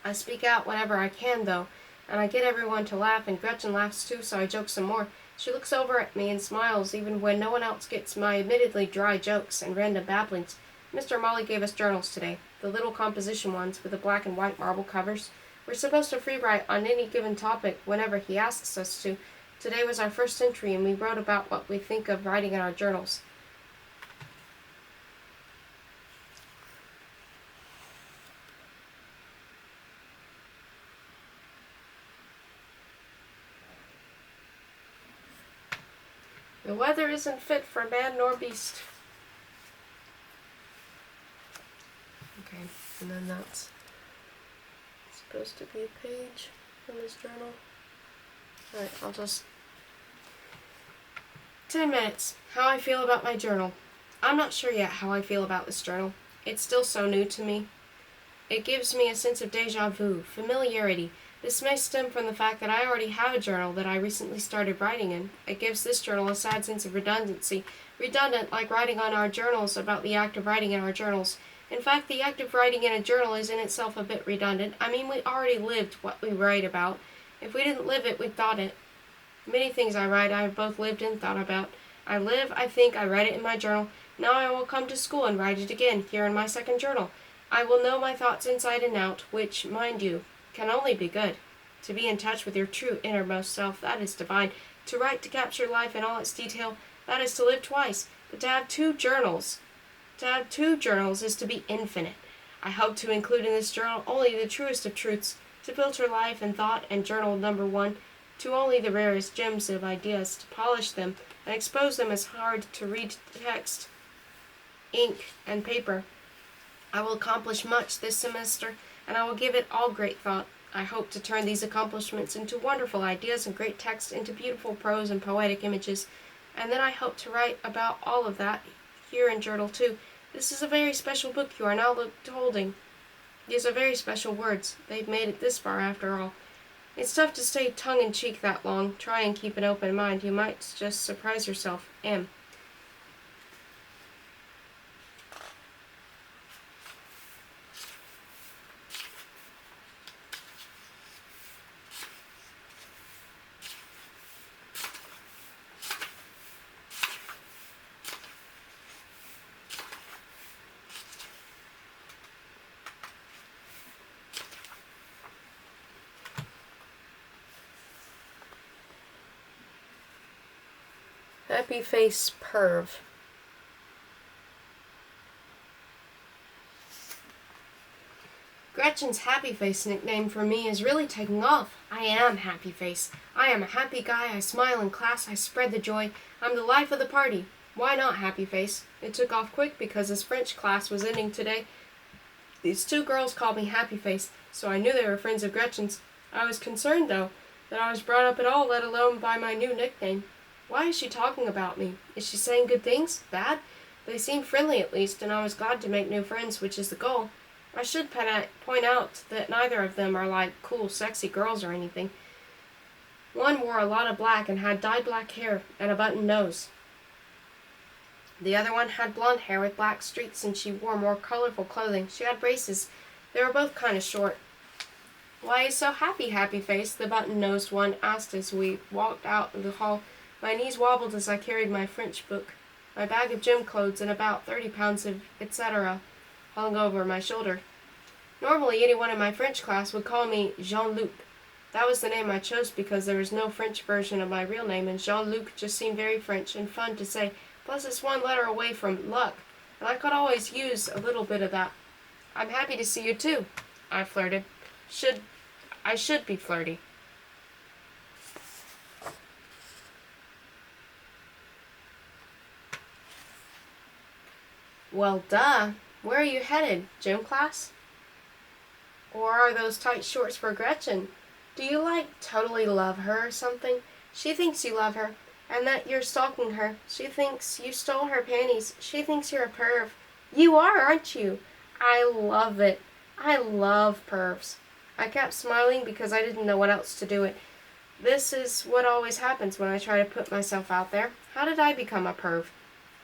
I speak out whenever I can, though, and I get everyone to laugh, and Gretchen laughs too, so I joke some more. She looks over at me and smiles, even when no one else gets my admittedly dry jokes and random babblings. Mr. Molly gave us journals today, the little composition ones with the black and white marble covers. We're supposed to free write on any given topic whenever he asks us to. Today was our first entry, and we wrote about what we think of writing in our journals. The weather isn't fit for man nor beast. Okay, and then that's supposed to be a page from his journal. Alright, I'll just... 10 minutes. How I feel about my journal. I'm not sure yet how I feel about this journal. It's still so new to me. It gives me a sense of deja vu, familiarity. This may stem from the fact that I already have a journal that I recently started writing in. It gives this journal a sad sense of redundancy. Redundant, like writing on our journals about the act of writing in our journals. In fact, the act of writing in a journal is in itself a bit redundant. I mean, we already lived what we write about. If we didn't live it, we thought it. Many things I write I have both lived and thought about. I live, I think, I write it in my journal. Now I will come to school and write it again, here in my second journal. I will know my thoughts inside and out, which, mind you, can only be good. To be in touch with your true innermost self, that is divine. To write to capture life in all its detail, that is to live twice. But to have two journals is to be infinite. I hope to include in this journal only the truest of truths, to filter life and thought and journal number one to only the rarest gems of ideas, to polish them and expose them as hard to read text, ink, and paper. I will accomplish much this semester, and I will give it all great thought. I hope to turn these accomplishments into wonderful ideas and great text into beautiful prose and poetic images, and then I hope to write about all of that here in Journal 2. This is a very special book you are now holding. These are very special words. They've made it this far after all. It's tough to stay tongue-in-cheek that long. Try and keep an open mind. You might just surprise yourself. M. Happy Face Perv. Gretchen's Happy Face nickname for me is really taking off. I am Happy Face. I am a happy guy. I smile in class. I spread the joy. I'm the life of the party. Why not Happy Face? It took off quick because his French class was ending today. These two girls called me Happy Face, so I knew they were friends of Gretchen's. I was concerned, though, that I was brought up at all, let alone by my new nickname. Why is she talking about me? Is she saying good things? Bad? They seemed friendly at least, and I was glad to make new friends, which is the goal. I should point out that neither of them are like cool, sexy girls or anything. One wore a lot of black and had dyed black hair and a button nose. The other one had blonde hair with black streaks, and she wore more colorful clothing. She had braces. They were both kind of short. Why are you so happy, Happy Face? The button-nosed one asked as we walked out of the hall. My knees wobbled as I carried my French book. My bag of gym clothes and about 30 pounds of etc. hung over my shoulder. Normally anyone in my French class would call me Jean-Luc. That was the name I chose because there was no French version of my real name, and Jean-Luc just seemed very French and fun to say, plus it's one letter away from luck, and I could always use a little bit of that. I'm happy to see you too, I flirted. I should be flirty. Well, duh. Where are you headed? Gym class? Or are those tight shorts for Gretchen? Do you, totally love her or something? She thinks you love her, and that you're stalking her. She thinks you stole her panties. She thinks you're a perv. You are, aren't you? I love it. I love pervs. I kept smiling because I didn't know what else to do it. This is what always happens when I try to put myself out there. How did I become a perv?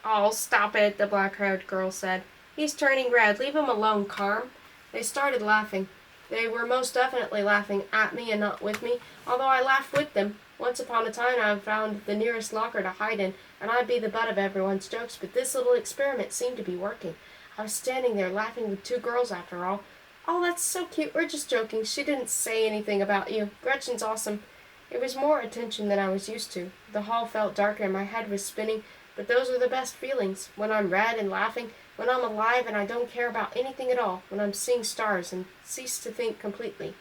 Oh, stop it, the black-haired girl said. He's turning red. Leave him alone, Carm. They started laughing. They were most definitely laughing at me and not with me, although I laughed with them. Once upon a time I found the nearest locker to hide in, and I'd be the butt of everyone's jokes, but this little experiment seemed to be working. I was standing there laughing with two girls after all. Oh, that's so cute. We're just joking. She didn't say anything about you. Gretchen's awesome. It was more attention than I was used to. The hall felt darker and my head was spinning, but those are the best feelings, when I'm red and laughing, when I'm alive and I don't care about anything at all, when I'm seeing stars and cease to think completely.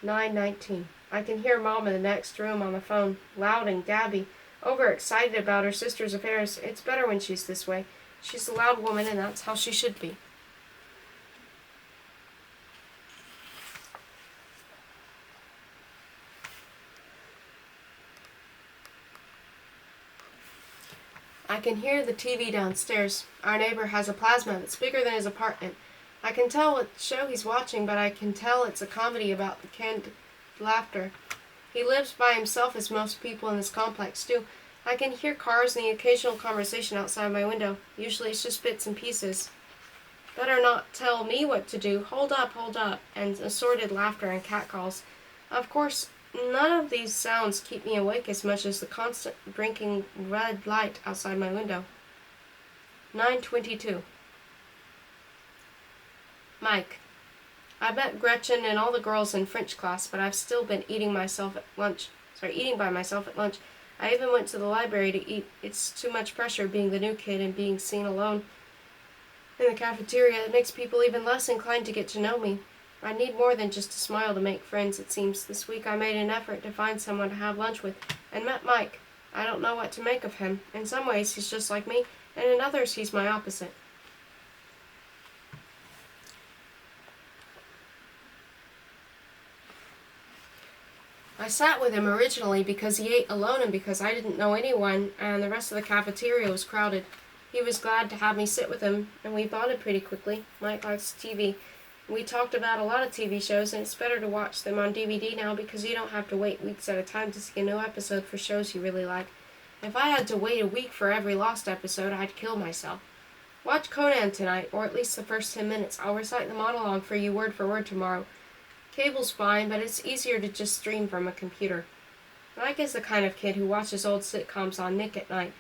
9:19. I can hear Mom in the next room on the phone, loud and gabby, overexcited about her sister's affairs. It's better when she's this way. She's a loud woman, and that's how she should be. I can hear the TV downstairs. Our neighbor has a plasma that's bigger than his apartment. I can tell what show he's watching, but I can tell it's a comedy about the canned laughter. He lives by himself, as most people in this complex do. I can hear cars and the occasional conversation outside my window. Usually it's just bits and pieces. Better not tell me what to do. Hold up, and assorted laughter and catcalls. Of course, none of these sounds keep me awake as much as the constant blinking red light outside my window. 9:22. Mike. I met Gretchen and all the girls in French class, but I've still been eating by myself at lunch. I even went to the library to eat. It's too much pressure being the new kid and being seen alone in the cafeteria. It makes people even less inclined to get to know me. I need more than just a smile to make friends, it seems. This week I made an effort to find someone to have lunch with, and met Mike. I don't know what to make of him. In some ways he's just like me, and in others he's my opposite. I sat with him originally because he ate alone and because I didn't know anyone and the rest of the cafeteria was crowded. He was glad to have me sit with him, and we bonded pretty quickly. Mike likes TV. We talked about a lot of TV shows, and it's better to watch them on DVD now because you don't have to wait weeks at a time to see a new episode for shows you really like. If I had to wait a week for every Lost episode, I'd kill myself. Watch Conan tonight, or at least the first 10 minutes. I'll recite the monologue for you word for word tomorrow. Cable's fine, but it's easier to just stream from a computer. Mike is the kind of kid who watches old sitcoms on Nick at night.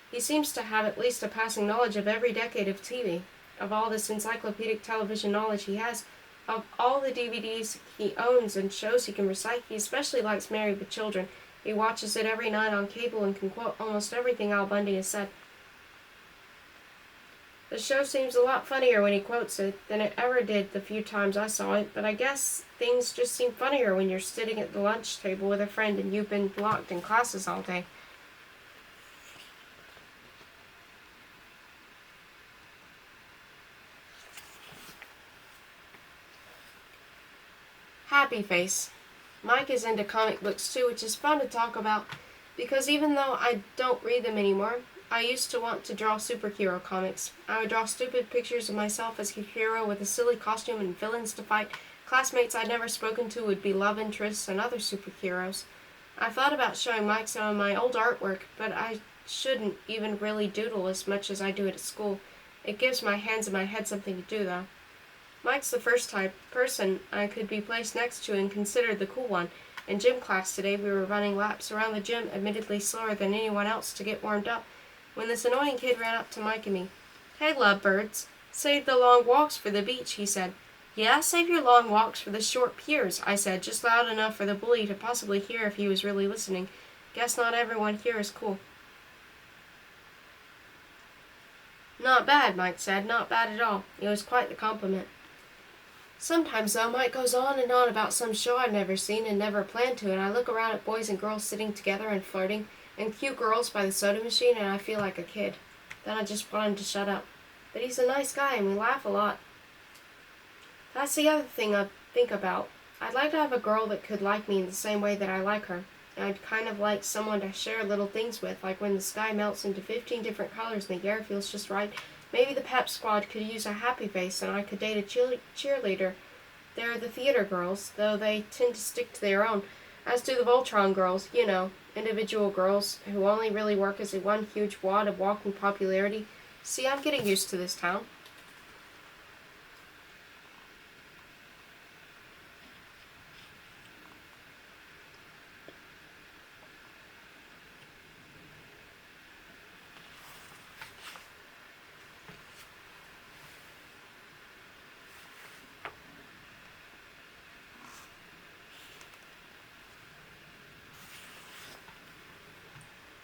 He seems to have at least a passing knowledge of every decade of TV, of all this encyclopedic television knowledge he has, of all the DVDs he owns and shows he can recite. He especially likes Married with Children. He watches it every night on cable and can quote almost everything Al Bundy has said. The show seems a lot funnier when he quotes it than it ever did the few times I saw it, but I guess things just seem funnier when you're sitting at the lunch table with a friend and you've been locked in classes all day. Happy Face. Mike is into comic books too, which is fun to talk about because even though I don't read them anymore, I used to want to draw superhero comics. I would draw stupid pictures of myself as a hero with a silly costume and villains to fight. Classmates I'd never spoken to would be love interests and other superheroes. I thought about showing Mike some of my old artwork, but I shouldn't even really doodle as much as I do it at school. It gives my hands and my head something to do, though. Mike's the first type person I could be placed next to and considered the cool one. In gym class today, we were running laps around the gym, admittedly slower than anyone else to get warmed up, when this annoying kid ran up to Mike and me. "Hey, lovebirds, save the long walks for the beach," he said. "Yeah, save your long walks for the short piers," I said, just loud enough for the bully to possibly hear if he was really listening. Guess not everyone here is cool. "Not bad," Mike said, "not bad at all." It was quite the compliment. Sometimes, though, Mike goes on and on about some show I've never seen and never planned to, and I look around at boys and girls sitting together and flirting, and cute girls by the soda machine, and I feel like a kid. Then I just want him to shut up. But he's a nice guy, and we laugh a lot. That's the other thing I think about. I'd like to have a girl that could like me in the same way that I like her. And I'd kind of like someone to share little things with, like when the sky melts into 15 different colors and the air feels just right. Maybe the pep squad could use a happy face, and I could date a cheerleader. They're the theater girls, though they tend to stick to their own, as do the Voltron girls, you know, individual girls who only really work as a one huge wad of walking popularity. See, I'm getting used to this town.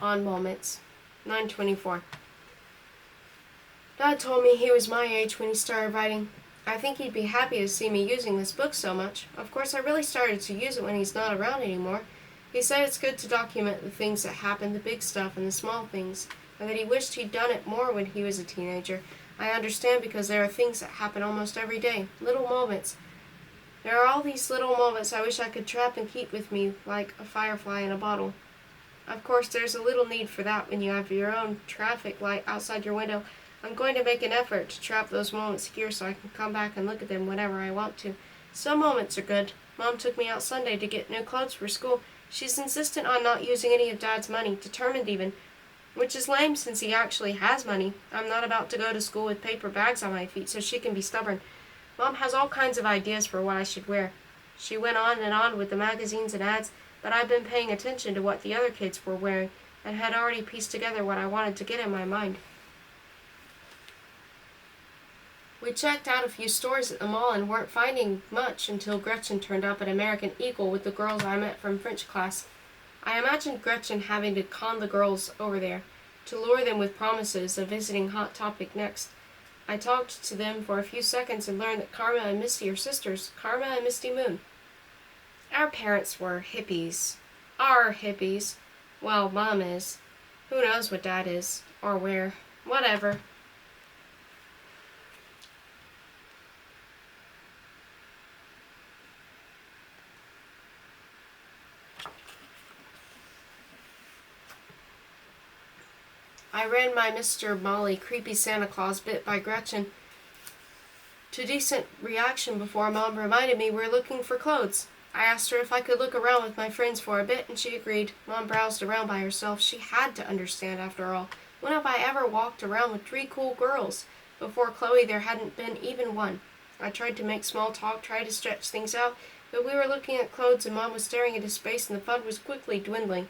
On Moments. 9:24. Dad told me he was my age when he started writing. I think he'd be happy to see me using this book so much. Of course, I really started to use it when he's not around anymore. He said it's good to document the things that happen, the big stuff and the small things, and that he wished he'd done it more when he was a teenager. I understand because there are things that happen almost every day, little moments. There are all these little moments I wish I could trap and keep with me like a firefly in a bottle. Of course, there's a little need for that when you have your own traffic light outside your window. I'm going to make an effort to trap those moments here so I can come back and look at them whenever I want to. Some moments are good. Mom took me out Sunday to get new clothes for school. She's insistent on not using any of Dad's money, determined even. which is lame since he actually has money. I'm not about to go to school with paper bags on my feet so she can be stubborn. Mom has all kinds of ideas for what I should wear. She went on and on with the magazines and ads, but I've been paying attention to what the other kids were wearing and had already pieced together what I wanted to get in my mind. We checked out a few stores at the mall and weren't finding much until Gretchen turned up at American Eagle with the girls I met from French class. I imagined Gretchen having to con the girls over there, to lure them with promises of visiting Hot Topic next. I talked to them for a few seconds and learned that Karma and Misty are sisters, Karma and Misty Moon. Our parents were hippies. Are hippies. Well, Mom is. Who knows what Dad is, or where. Whatever. I ran my Mr. Molly creepy Santa Claus bit by Gretchen to decent reaction before Mom reminded me we're looking for clothes. I asked her if I could look around with my friends for a bit, and she agreed. Mom browsed around by herself. She had to understand, after all. When have I ever walked around with 3 cool girls? Before Chloe, there hadn't been even one. I tried to make small talk, tried to stretch things out, but we were looking at clothes and Mom was staring into space and the fun was quickly dwindling.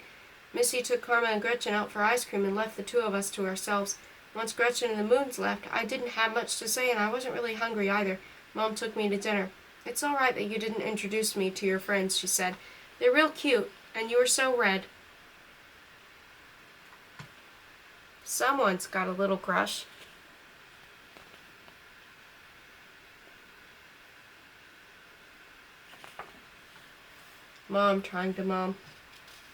Missy took Karma and Gretchen out for ice cream and left the 2 of us to ourselves. Once Gretchen and the Moons left, I didn't have much to say and I wasn't really hungry either. Mom took me to dinner. It's all right that you didn't introduce me to your friends, she said. They're real cute, and you were so red. Someone's got a little crush. Mom trying to mom.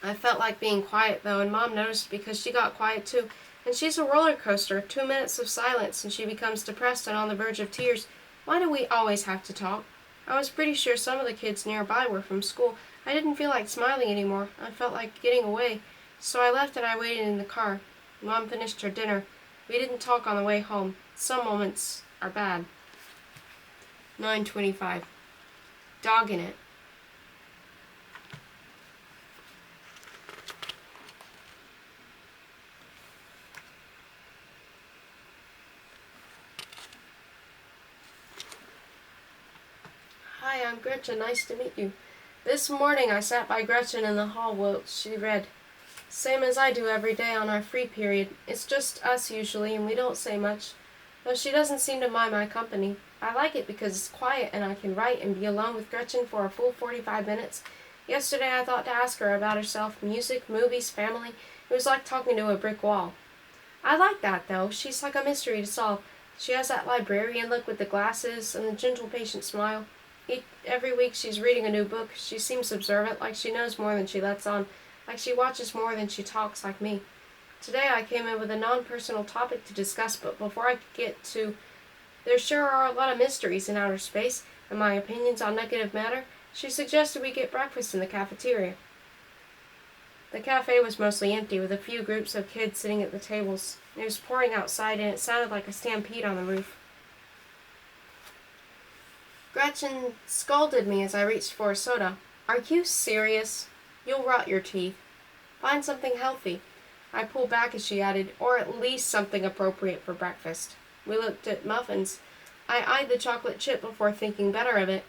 I felt like being quiet, though, and Mom noticed because she got quiet, too. And she's a roller coaster, 2 minutes of silence, and she becomes depressed and on the verge of tears. Why do we always have to talk? I was pretty sure some of the kids nearby were from school. I didn't feel like smiling anymore. I felt like getting away. So I left and I waited in the car. Mom finished her dinner. We didn't talk on the way home. Some moments are bad. 9:25. Dogging it. Hi, I'm Gretchen. Nice to meet you. This morning I sat by Gretchen in the hall while she read. Same as I do every day on our free period. It's just us usually, and we don't say much. Though she doesn't seem to mind my company. I like it because it's quiet and I can write and be alone with Gretchen for a full 45 minutes. Yesterday I thought to ask her about herself, music, movies, family. It was like talking to a brick wall. I like that, though. She's like a mystery to solve. She has that librarian look with the glasses and the gentle, patient smile. Every week she's reading a new book. She seems observant, like she knows more than she lets on, like she watches more than she talks, like me. Today I came in with a non-personal topic to discuss, but before I could get to, there sure are a lot of mysteries in outer space, and my opinions on negative matter, she suggested we get breakfast in the cafeteria. The cafe was mostly empty, with a few groups of kids sitting at the tables. It was pouring outside, and it sounded like a stampede on the roof. Gretchen scolded me as I reached for a soda. Are you serious? You'll rot your teeth. Find something healthy. I pulled back as she added, or at least something appropriate for breakfast. We looked at muffins. I eyed the chocolate chip before thinking better of it.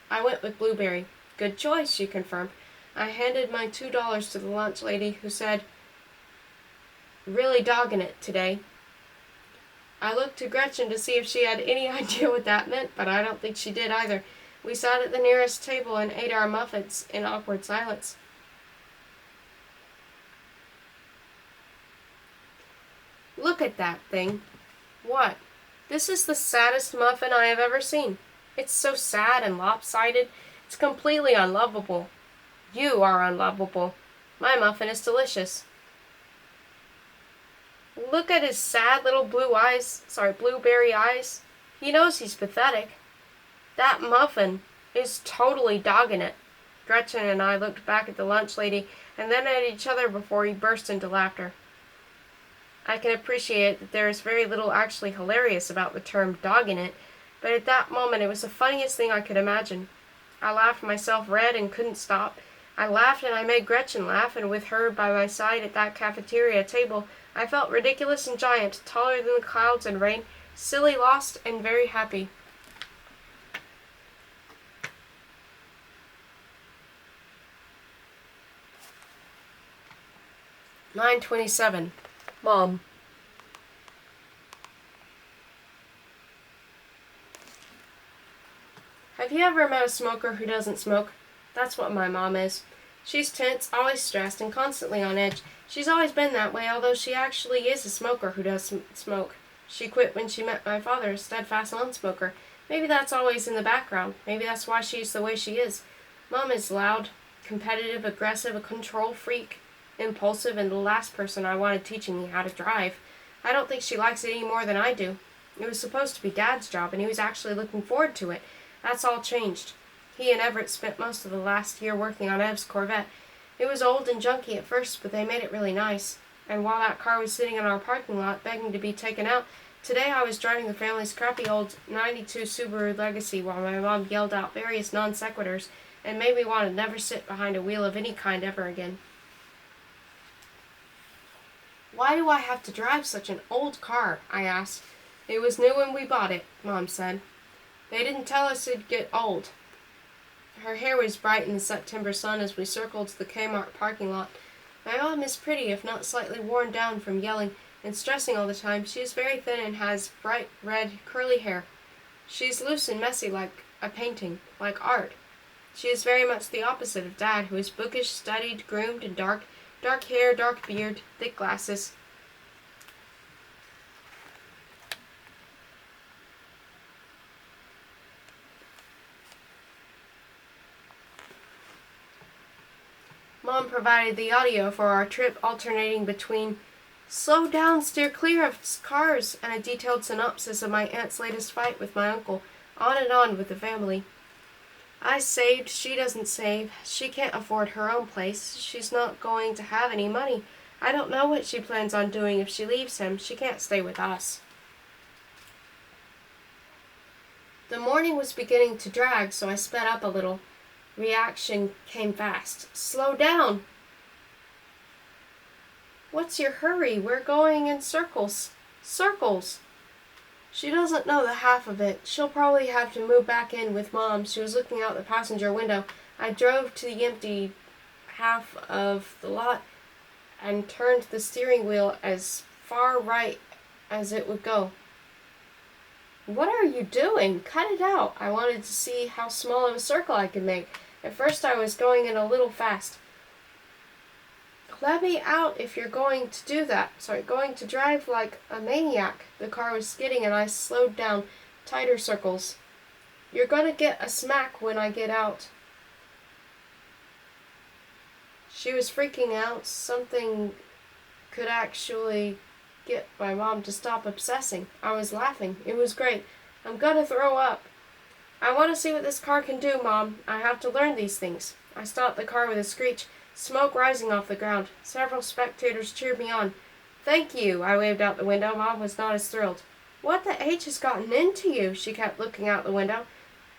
I went with blueberry. Good choice, she confirmed. I handed my $2 to the lunch lady, who said, really dogging it today. I looked to Gretchen to see if she had any idea what that meant, but I don't think she did either. We sat at the nearest table and ate our muffins in awkward silence. Look at that thing. What? This is the saddest muffin I have ever seen. It's so sad and lopsided. It's completely unlovable. You are unlovable. My muffin is delicious. Look at his sad little blueberry eyes. He knows he's pathetic. That muffin is totally dogging it. Gretchen and I looked back at the lunch lady and then at each other before he burst into laughter. I can appreciate that there is very little actually hilarious about the term dogging it, but at that moment it was the funniest thing I could imagine. I laughed myself red and couldn't stop. I laughed and I made Gretchen laugh, and with her by my side at that cafeteria table, I felt ridiculous and giant, taller than the clouds and rain, silly, lost, and very happy. "9:27. Mom." Have you ever met a smoker who doesn't smoke? That's what my mom is. She's tense, always stressed, and constantly on edge. She's always been that way, although she actually is a smoker who does smoke. She quit when she met my father, a steadfast non-smoker. Maybe that's always in the background. Maybe that's why she's the way she is. Mom is loud, competitive, aggressive, a control freak, impulsive, and the last person I wanted teaching me how to drive. I don't think she likes it any more than I do. It was supposed to be Dad's job, and he was actually looking forward to it. That's all changed. He and Everett spent most of the last year working on Ev's Corvette. It was old and junky at first, but they made it really nice. And while that car was sitting in our parking lot begging to be taken out, today I was driving the family's crappy old '92 Subaru Legacy while my mom yelled out various non sequiturs and made me want to never sit behind a wheel of any kind ever again. "Why do I have to drive such an old car?" I asked. "It was new when we bought it," Mom said. "They didn't tell us it'd get old." Her hair was bright in the September sun as we circled the Kmart parking lot. My mom is pretty, if not slightly worn down from yelling and stressing all the time. She is very thin and has bright red curly hair. She is loose and messy like a painting, like art. She is very much the opposite of Dad, who is bookish, studied, groomed, and dark hair, dark beard, thick glasses. Mom provided the audio for our trip, alternating between "slow down, steer clear of cars," and a detailed synopsis of my aunt's latest fight with my uncle, on and on with the family. I saved, she doesn't save. She can't afford her own place. She's not going to have any money. I don't know what she plans on doing if she leaves him. She can't stay with us. The morning was beginning to drag, so I sped up a little. Reaction came fast. "Slow down!" "What's your hurry? We're going in circles." "Circles!" She doesn't know the half of it. She'll probably have to move back in with Mom. She was looking out the passenger window. I drove to the empty half of the lot and turned the steering wheel as far right as it would go. "What are you doing? Cut it out." I wanted to see how small of a circle I could make. At first I was going in a little fast. "Let me out if you're going to do that. Going to drive like a maniac." The car was skidding and I slowed down. Tighter circles. "You're going to get a smack when I get out." She was freaking out. Something could actually get my mom to stop obsessing. I was laughing. It was great. "I'm gonna throw up." "I want to see what this car can do, Mom. I have to learn these things." I stopped the car with a screech, smoke rising off the ground. Several spectators cheered me on. "Thank you," I waved out the window. Mom was not as thrilled. "What the H has gotten into you?" She kept looking out the window.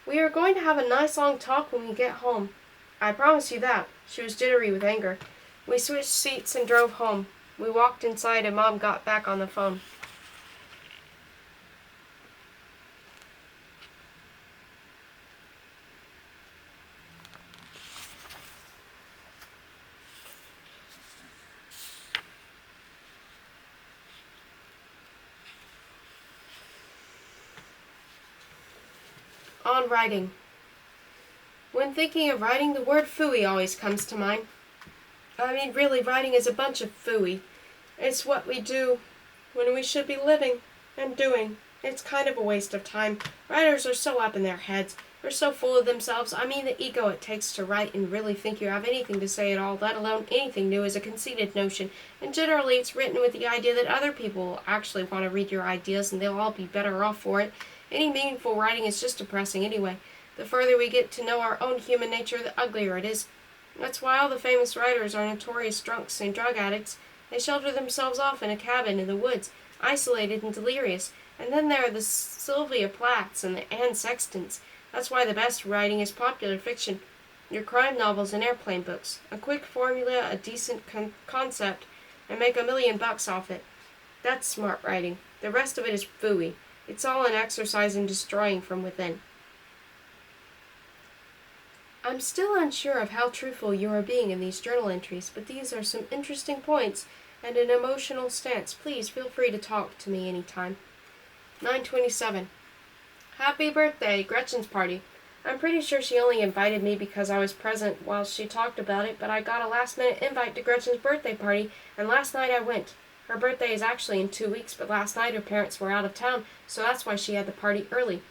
"We are going to have a nice long talk when we get home. I promise you that." She was jittery with anger. We switched seats and drove home. We walked inside and Mom got back on the phone. On writing. When thinking of writing, the word phooey always comes to mind. I mean, really, writing is a bunch of phooey. It's what we do when we should be living and doing. It's kind of a waste of time. Writers are so up in their heads. They're so full of themselves. I mean, the ego it takes to write and really think you have anything to say at all, let alone anything new, is a conceited notion. And generally, it's written with the idea that other people will actually want to read your ideas and they'll all be better off for it. Any meaningful writing is just depressing anyway. The further we get to know our own human nature, the uglier it is. That's why all the famous writers are notorious drunks and drug addicts. They shelter themselves off in a cabin in the woods, isolated and delirious. And then there are the Sylvia Plaths and the Anne Sextons. That's why the best writing is popular fiction. Your crime novels and airplane books. A quick formula, a decent concept, and make $1,000,000 off it. That's smart writing. The rest of it is phooey. It's all an exercise in destroying from within. I'm still unsure of how truthful you are being in these journal entries, but these are some interesting points and an emotional stance. Please feel free to talk to me anytime. 9:27. Happy birthday, Gretchen's party. I'm pretty sure she only invited me because I was present while she talked about it, but I got a last-minute invite to Gretchen's birthday party, and last night I went. Her birthday is actually in 2 weeks, but last night her parents were out of town, so that's why she had the party early.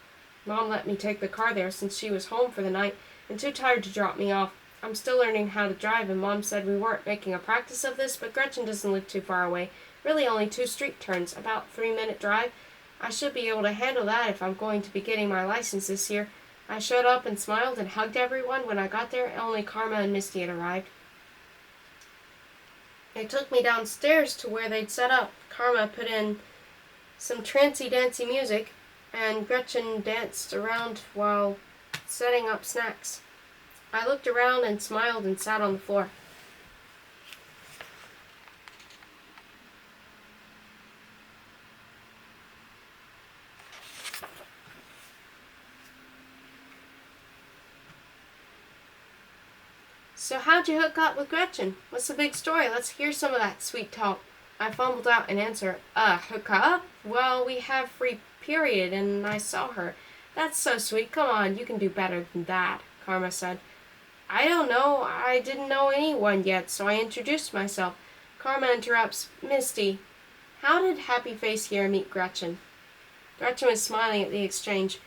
Mom let me take the car there since she was home for the night and too tired to drop me off. I'm still learning how to drive, and Mom said we weren't making a practice of this, but Gretchen doesn't live too far away. Really only 2 street turns, about 3-minute drive. I should be able to handle that if I'm going to be getting my license this year. I showed up and smiled and hugged everyone when I got there, and only Karma and Misty had arrived. They took me downstairs to where they'd set up. Karma put in some trancy-dancy music, and Gretchen danced around while setting up snacks. I looked around and smiled and sat on the floor. So how'd you hook up with Gretchen? What's the big story? Let's hear some of that sweet talk. I fumbled out an answer. Hook up? Well, we have free period and I saw her. That's so sweet. Come on, you can do better than that, Karma said. I don't know. I didn't know anyone yet, so I introduced myself. Karma interrupts. Misty, how did Happy Face here meet Gretchen? Gretchen was smiling at the exchange.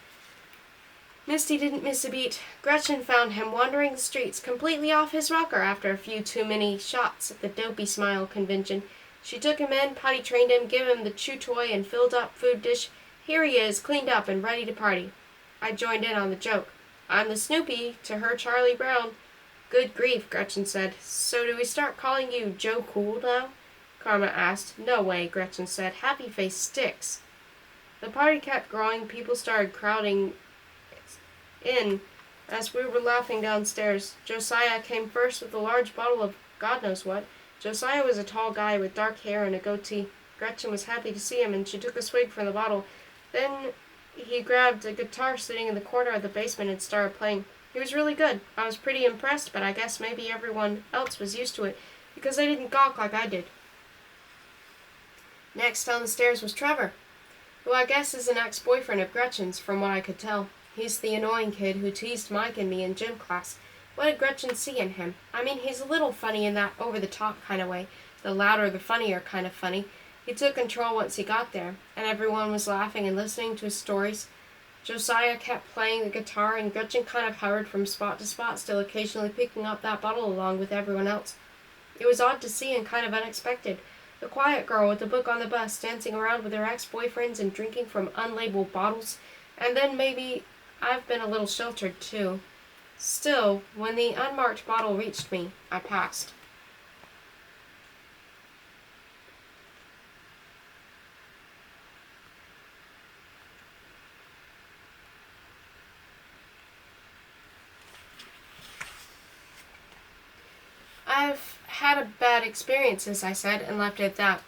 Misty didn't miss a beat. Gretchen found him wandering the streets, completely off his rocker after a few too many shots at the Dopey Smile convention. She took him in, potty trained him, gave him the chew toy and filled up food dish. Here he is, cleaned up and ready to party. I joined in on the joke. I'm the Snoopy to her Charlie Brown. Good grief, Gretchen said. So do we start calling you Joe Cool now? Karma asked. No way, Gretchen said. Happy Face sticks. The party kept growing. People started crowding in as we were laughing downstairs. Josiah came first with a large bottle of God knows what. Josiah was a tall guy with dark hair and a goatee. Gretchen was happy to see him, and she took a swig from the bottle. Then he grabbed a guitar sitting in the corner of the basement and started playing. He was really good. I was pretty impressed, but I guess maybe everyone else was used to it, because they didn't gawk like I did. Next on the stairs was Trevor, who I guess is an ex-boyfriend of Gretchen's, from what I could tell. He's the annoying kid who teased Mike and me in gym class. What did Gretchen see in him? I mean, he's a little funny in that over-the-top kind of way, the louder the funnier kind of funny. He took control once he got there, and everyone was laughing and listening to his stories. Josiah kept playing the guitar, and Gretchen kind of hovered from spot to spot, still occasionally picking up that bottle along with everyone else. It was odd to see and kind of unexpected. The quiet girl with the book on the bus, dancing around with her ex-boyfriends and drinking from unlabeled bottles, and then maybe I've been a little sheltered, too. Still, when the unmarked bottle reached me, I passed. I've had a bad experiences, I said, and left it at that.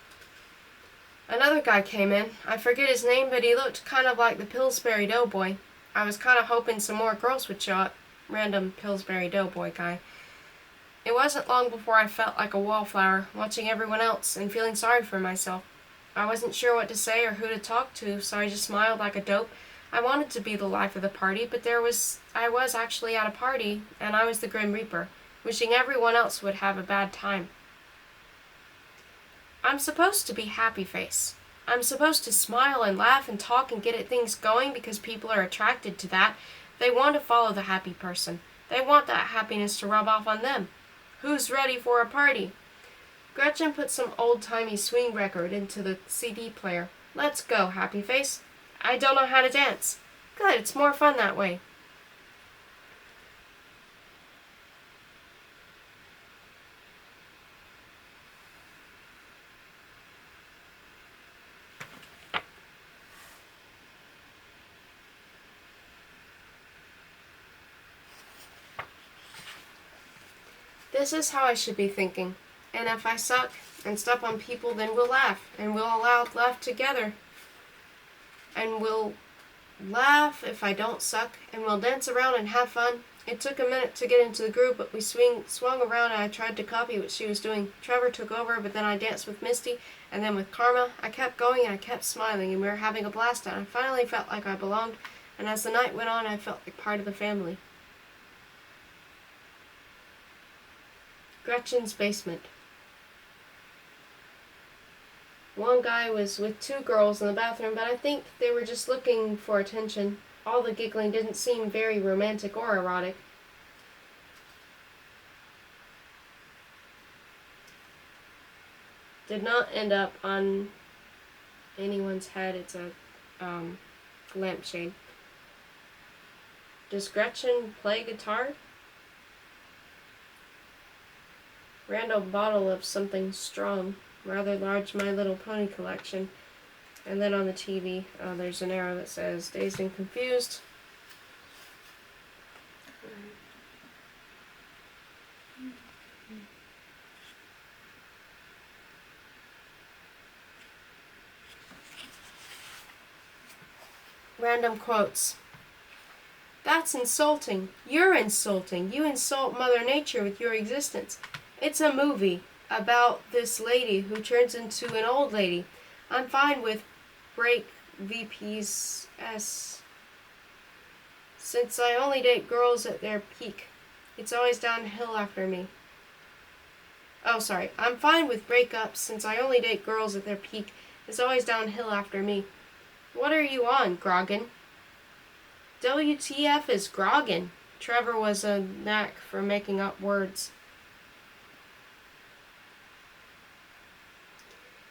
Another guy came in. I forget his name, but he looked kind of like the Pillsbury Doughboy. I was kind of hoping some more girls would show up. Random Pillsbury Doughboy guy. It wasn't long before I felt like a wallflower, watching everyone else and feeling sorry for myself. I wasn't sure what to say or who to talk to, so I just smiled like a dope. I wanted to be the life of the party, but I was actually at a party, and I was the Grim Reaper, wishing everyone else would have a bad time. I'm supposed to be Happy Face. I'm supposed to smile and laugh and talk and get at things going because people are attracted to that. They want to follow the happy person. They want that happiness to rub off on them. Who's ready for a party? Gretchen put some old-timey swing record into the CD player. Let's go, Happy Face. I don't know how to dance. Good, it's more fun that way. This is how I should be thinking. And if I suck and step on people, then we'll laugh. And we'll all laugh together. And we'll laugh if I don't suck. And we'll dance around and have fun. It took a minute to get into the groove, but we swung around and I tried to copy what she was doing. Trevor took over, but then I danced with Misty and then with Karma. I kept going and I kept smiling, and we were having a blast, and I finally felt like I belonged. And as the night went on, I felt like part of the family. Gretchen's basement. One guy was with two girls in the bathroom, but I think they were just looking for attention. All the giggling didn't seem very romantic or erotic. Did not end up on anyone's head. It's a lampshade. Does Gretchen play guitar? Random bottle of something strong. Rather large My Little Pony collection. And then on the TV, there's an arrow that says Dazed and Confused. Random quotes. That's insulting. You're insulting. You insult Mother Nature with your existence. It's a movie about this lady who turns into an old lady. I'm fine with break VP's S. Since I only date girls at their peak, it's always downhill after me. Oh, sorry. I'm fine with breakups since I only date girls at their peak. It's always downhill after me. What are you on, Grogan? WTF is Grogan? Trevor was a knack for making up words.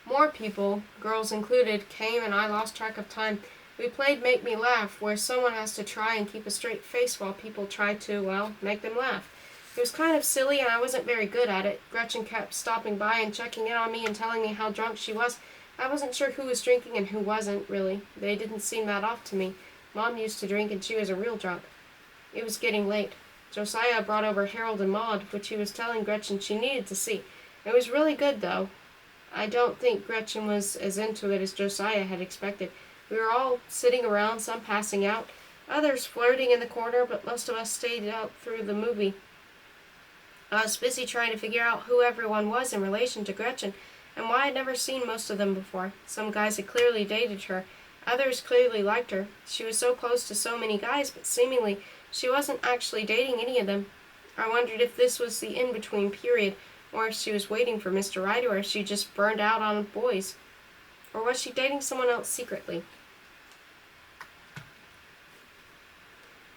More people, girls included, came and I lost track of time. We played Make Me Laugh, where someone has to try and keep a straight face while people try to, well, make them laugh. It was kind of silly and I wasn't very good at it. Gretchen kept stopping by and checking in on me and telling me how drunk she was. I wasn't sure who was drinking and who wasn't, really. They didn't seem that off to me. Mom used to drink and she was a real drunk. It was getting late. Josiah brought over Harold and Maude, which he was telling Gretchen she needed to see. It was really good, though. I don't think Gretchen was as into it as Josiah had expected. We were all sitting around, some passing out, others flirting in the corner, but most of us stayed out through the movie. I was busy trying to figure out who everyone was in relation to Gretchen, and why I'd never seen most of them before. Some guys had clearly dated her. Others clearly liked her. She was so close to so many guys, but seemingly she wasn't actually dating any of them. I wondered if this was the in-between period, or if she was waiting for Mr. Right, or if she just burned out on boys. Or was she dating someone else secretly?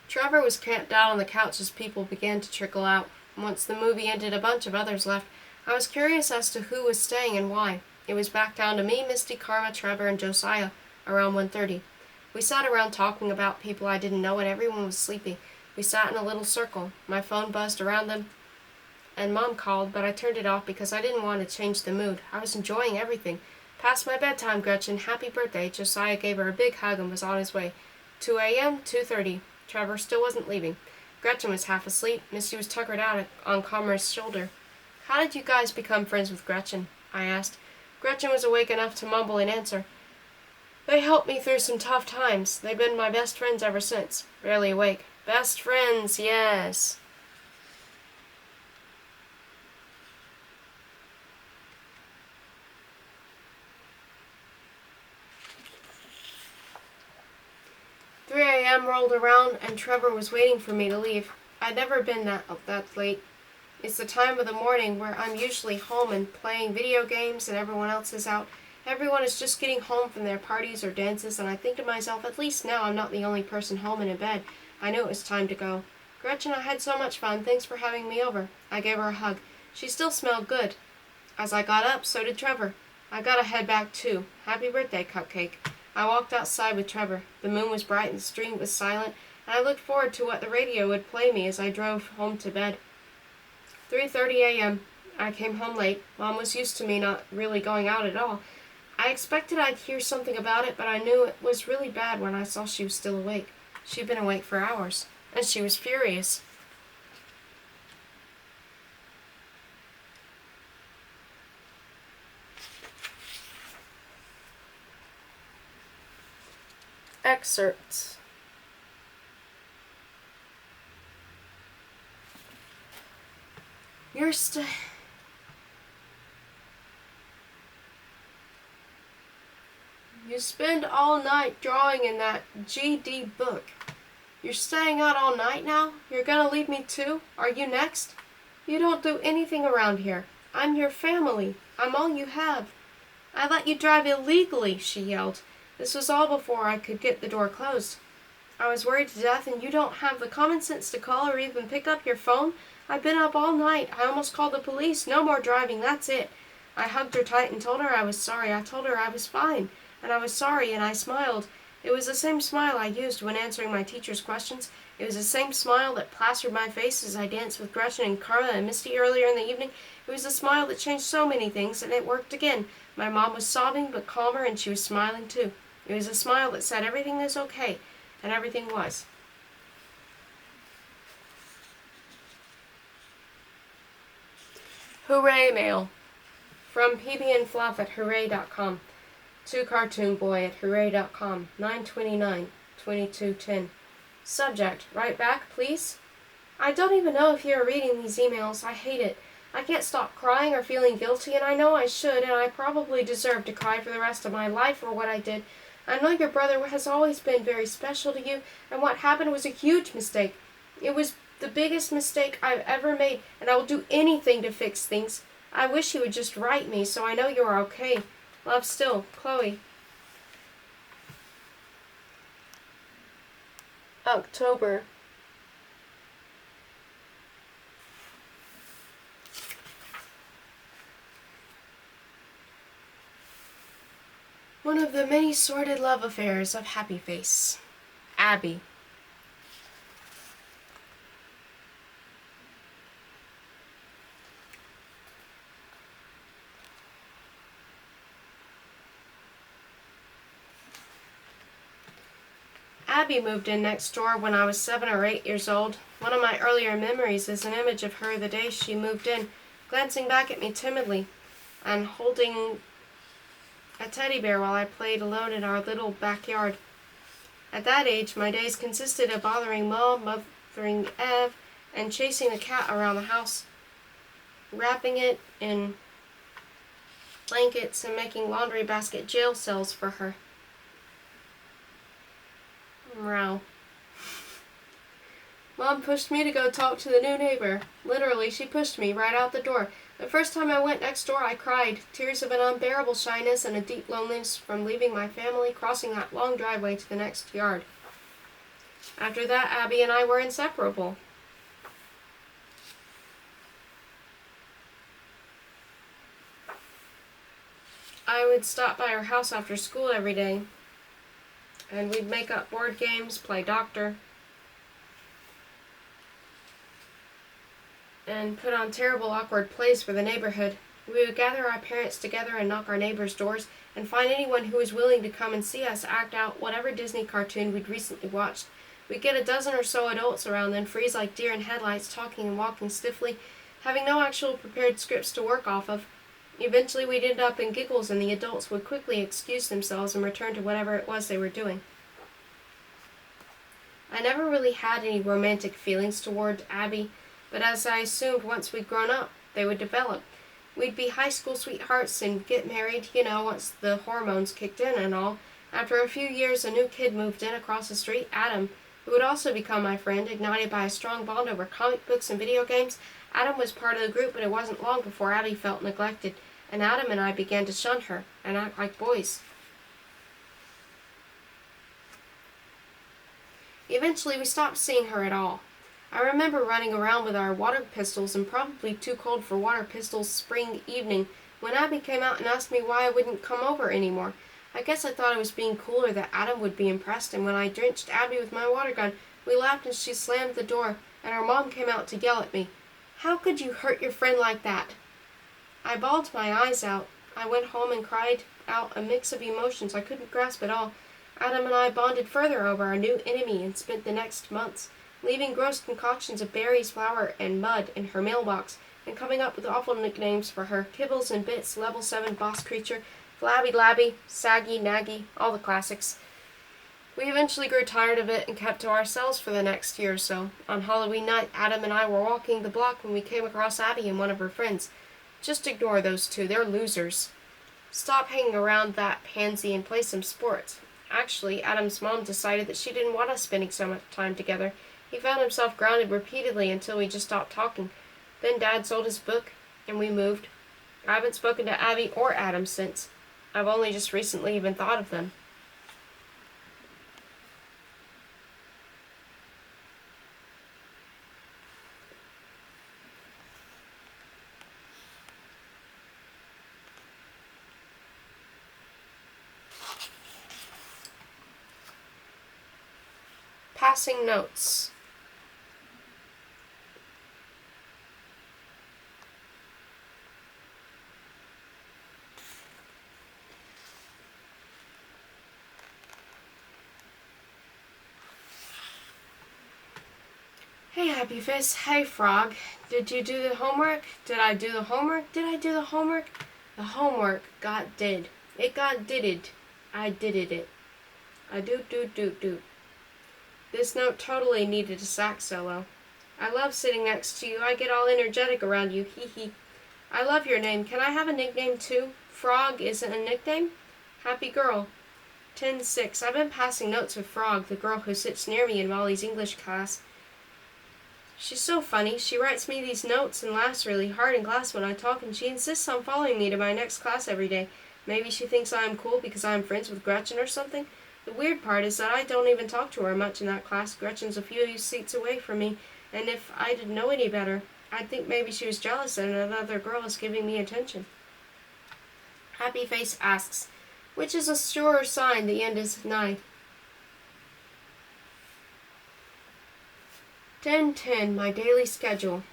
Trevor was camped out on the couch as people began to trickle out. Once the movie ended, a bunch of others left. I was curious as to who was staying and why. It was back down to me, Misty, Karma, Trevor, and Josiah, around 1:30. We sat around talking about people I didn't know, and everyone was sleepy. We sat in a little circle. My phone buzzed around them, and Mom called, but I turned it off because I didn't want to change the mood. I was enjoying everything. Past my bedtime, Gretchen. Happy birthday. Josiah gave her a big hug and was on his way. 2 a.m., 2:30. Trevor still wasn't leaving. Gretchen was half asleep. Misty was tuckered out on Karma's shoulder. How did you guys become friends with Gretchen? I asked. Gretchen was awake enough to mumble an answer. They helped me through some tough times. They've been my best friends ever since. Barely awake. Best friends, yes. Rolled around and Trevor was waiting for me to leave. I'd never been that late. It's the time of the morning where I'm usually home and playing video games and everyone else is out. Everyone is just getting home from their parties or dances, and I think to myself, at least now I'm not the only person home and in bed. I knew it was time to go. Gretchen, I had so much fun. Thanks for having me over. I gave her a hug. She still smelled good. As I got up, so did Trevor. I gotta head back too. Happy birthday, Cupcake. I walked outside with Trevor. The moon was bright and the street was silent, and I looked forward to what the radio would play me as I drove home to bed. 3:30 a.m. I came home late. Mom was used to me not really going out at all. I expected I'd hear something about it, but I knew it was really bad when I saw she was still awake. She'd been awake for hours, and she was furious. Excerpts. You spend all night drawing in that GD book. You're staying out all night now? You're gonna leave me too? Are you next? You don't do anything around here. I'm your family. I'm all you have. I let you drive illegally, she yelled. This was all before I could get the door closed. I was worried to death, and you don't have the common sense to call or even pick up your phone? I've been up all night. I almost called the police. No more driving. That's it. I hugged her tight and told her I was sorry. I told her I was fine, and I was sorry, and I smiled. It was the same smile I used when answering my teacher's questions. It was the same smile that plastered my face as I danced with Gretchen and Carla and Misty earlier in the evening. It was a smile that changed so many things, and it worked again. My mom was sobbing, but calmer, and she was smiling too. It was a smile that said everything is okay, and everything was. Hooray Mail. From PB and Fluff at hooray.com. To Cartoon Boy at hooray.com. 9/29/2210. Subject, write back, please. I don't even know if you're reading these emails. I hate it. I can't stop crying or feeling guilty, and I know I should, and I probably deserve to cry for the rest of my life for what I did. I know your brother has always been very special to you, and what happened was a huge mistake. It was the biggest mistake I've ever made, and I will do anything to fix things. I wish you would just write me so I know you are okay. Love still, Chloe. October. One of the many sordid love affairs of Happy Face. Abby. Abby moved in next door when I was 7 or 8 years old. One of my earlier memories is an image of her the day she moved in, glancing back at me timidly and holding a teddy bear while I played alone in our little backyard. At that age, my days consisted of bothering Mom, mothering Ev, and chasing the cat around the house, wrapping it in blankets and making laundry basket jail cells for her. Meow. Mom pushed me to go talk to the new neighbor. Literally, she pushed me right out the door. The first time I went next door, I cried, tears of an unbearable shyness and a deep loneliness from leaving my family, crossing that long driveway to the next yard. After that, Abby and I were inseparable. I would stop by her house after school every day, and we'd make up board games, play doctor, and put on terrible awkward plays for the neighborhood. We would gather our parents together and knock our neighbors' doors and find anyone who was willing to come and see us act out whatever Disney cartoon we'd recently watched. We'd get a dozen or so adults around, then freeze like deer in headlights, talking and walking stiffly, having no actual prepared scripts to work off of. Eventually we'd end up in giggles, and the adults would quickly excuse themselves and return to whatever it was they were doing. I never really had any romantic feelings toward Abby, but as I assumed once we'd grown up, they would develop. We'd be high school sweethearts and get married, once the hormones kicked in and all. After a few years, a new kid moved in across the street, Adam, who would also become my friend, ignited by a strong bond over comic books and video games. Adam was part of the group, but it wasn't long before Abby felt neglected, and Adam and I began to shun her and act like boys. Eventually, we stopped seeing her at all. I remember running around with our water pistols and probably too cold for water pistols spring evening when Abby came out and asked me why I wouldn't come over anymore. I guess I thought I was being cool or that Adam would be impressed, and when I drenched Abby with my water gun, we laughed and she slammed the door, and her mom came out to yell at me. How could you hurt your friend like that? I bawled my eyes out. I went home and cried out a mix of emotions I couldn't grasp at all. Adam and I bonded further over our new enemy and spent the next months leaving gross concoctions of berries, flour, and mud in her mailbox, and coming up with awful nicknames for her: Kibbles and Bits, Level 7 Boss Creature, Flabby Labby, Saggy Naggy, all the classics. We eventually grew tired of it and kept to ourselves for the next year or so. On Halloween night, Adam and I were walking the block when we came across Abby and one of her friends. Just ignore those two, they're losers. Stop hanging around that pansy and play some sports. Actually, Adam's mom decided that she didn't want us spending so much time together. He found himself grounded repeatedly until we just stopped talking. Then Dad sold his book, and we moved. I haven't spoken to Abby or Adam since. I've only just recently even thought of them. Passing notes. Hey, Happy Fist. Hey, Frog. Did you do the homework? Did I do the homework? Did I do the homework? The homework got did. It got didded. I didded it. I do. This note totally needed a sax solo. I love sitting next to you. I get all energetic around you. Hee hee. I love your name. Can I have a nickname too? Frog isn't a nickname? Happy girl. 10-6. I've been passing notes with Frog, the girl who sits near me in Molly's English class. She's so funny. She writes me these notes and laughs really hard in class when I talk, and she insists on following me to my next class every day. Maybe she thinks I am cool because I am friends with Gretchen or something. The weird part is that I don't even talk to her much in that class. Gretchen's a few seats away from me, and if I didn't know any better, I'd think maybe she was jealous that another girl is giving me attention. Happy Face asks, which is a surer sign the end is nigh? 10:10, my daily schedule.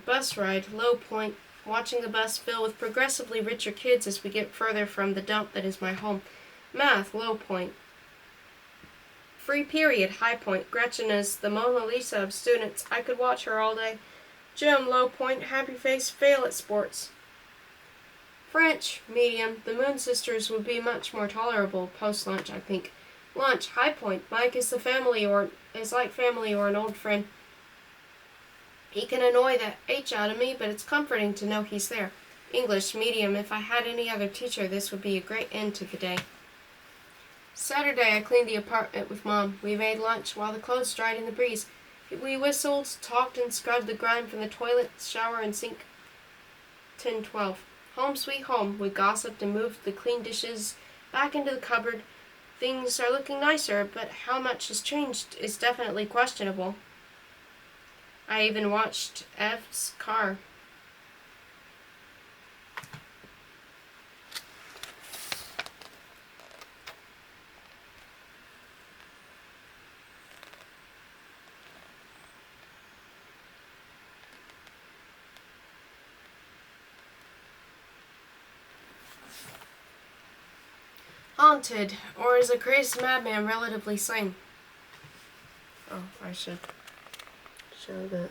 Bus ride, low point. Watching the bus fill with progressively richer kids as we get further from the dump that is my home. Math, low point. Free period, high point. Gretchen is the Mona Lisa of students. I could watch her all day. Gym, low point. Happy Face, fail at sports. French, medium. The Moon Sisters would be much more tolerable post-lunch, I think. Lunch, high point. Mike is like family or an old friend. He can annoy the H out of me, but it's comforting to know he's there. English, medium. If I had any other teacher, this would be a great end to the day. Saturday, I cleaned the apartment with Mom. We made lunch while the clothes dried in the breeze. We whistled, talked, and scrubbed the grime from the toilet, shower, and sink. 10:12. Home sweet home. We gossiped and moved the clean dishes back into the cupboard. Things are looking nicer, but how much has changed is definitely questionable. I even watched F's car. Haunted, or is a crazed madman relatively sane? Oh, I should show that.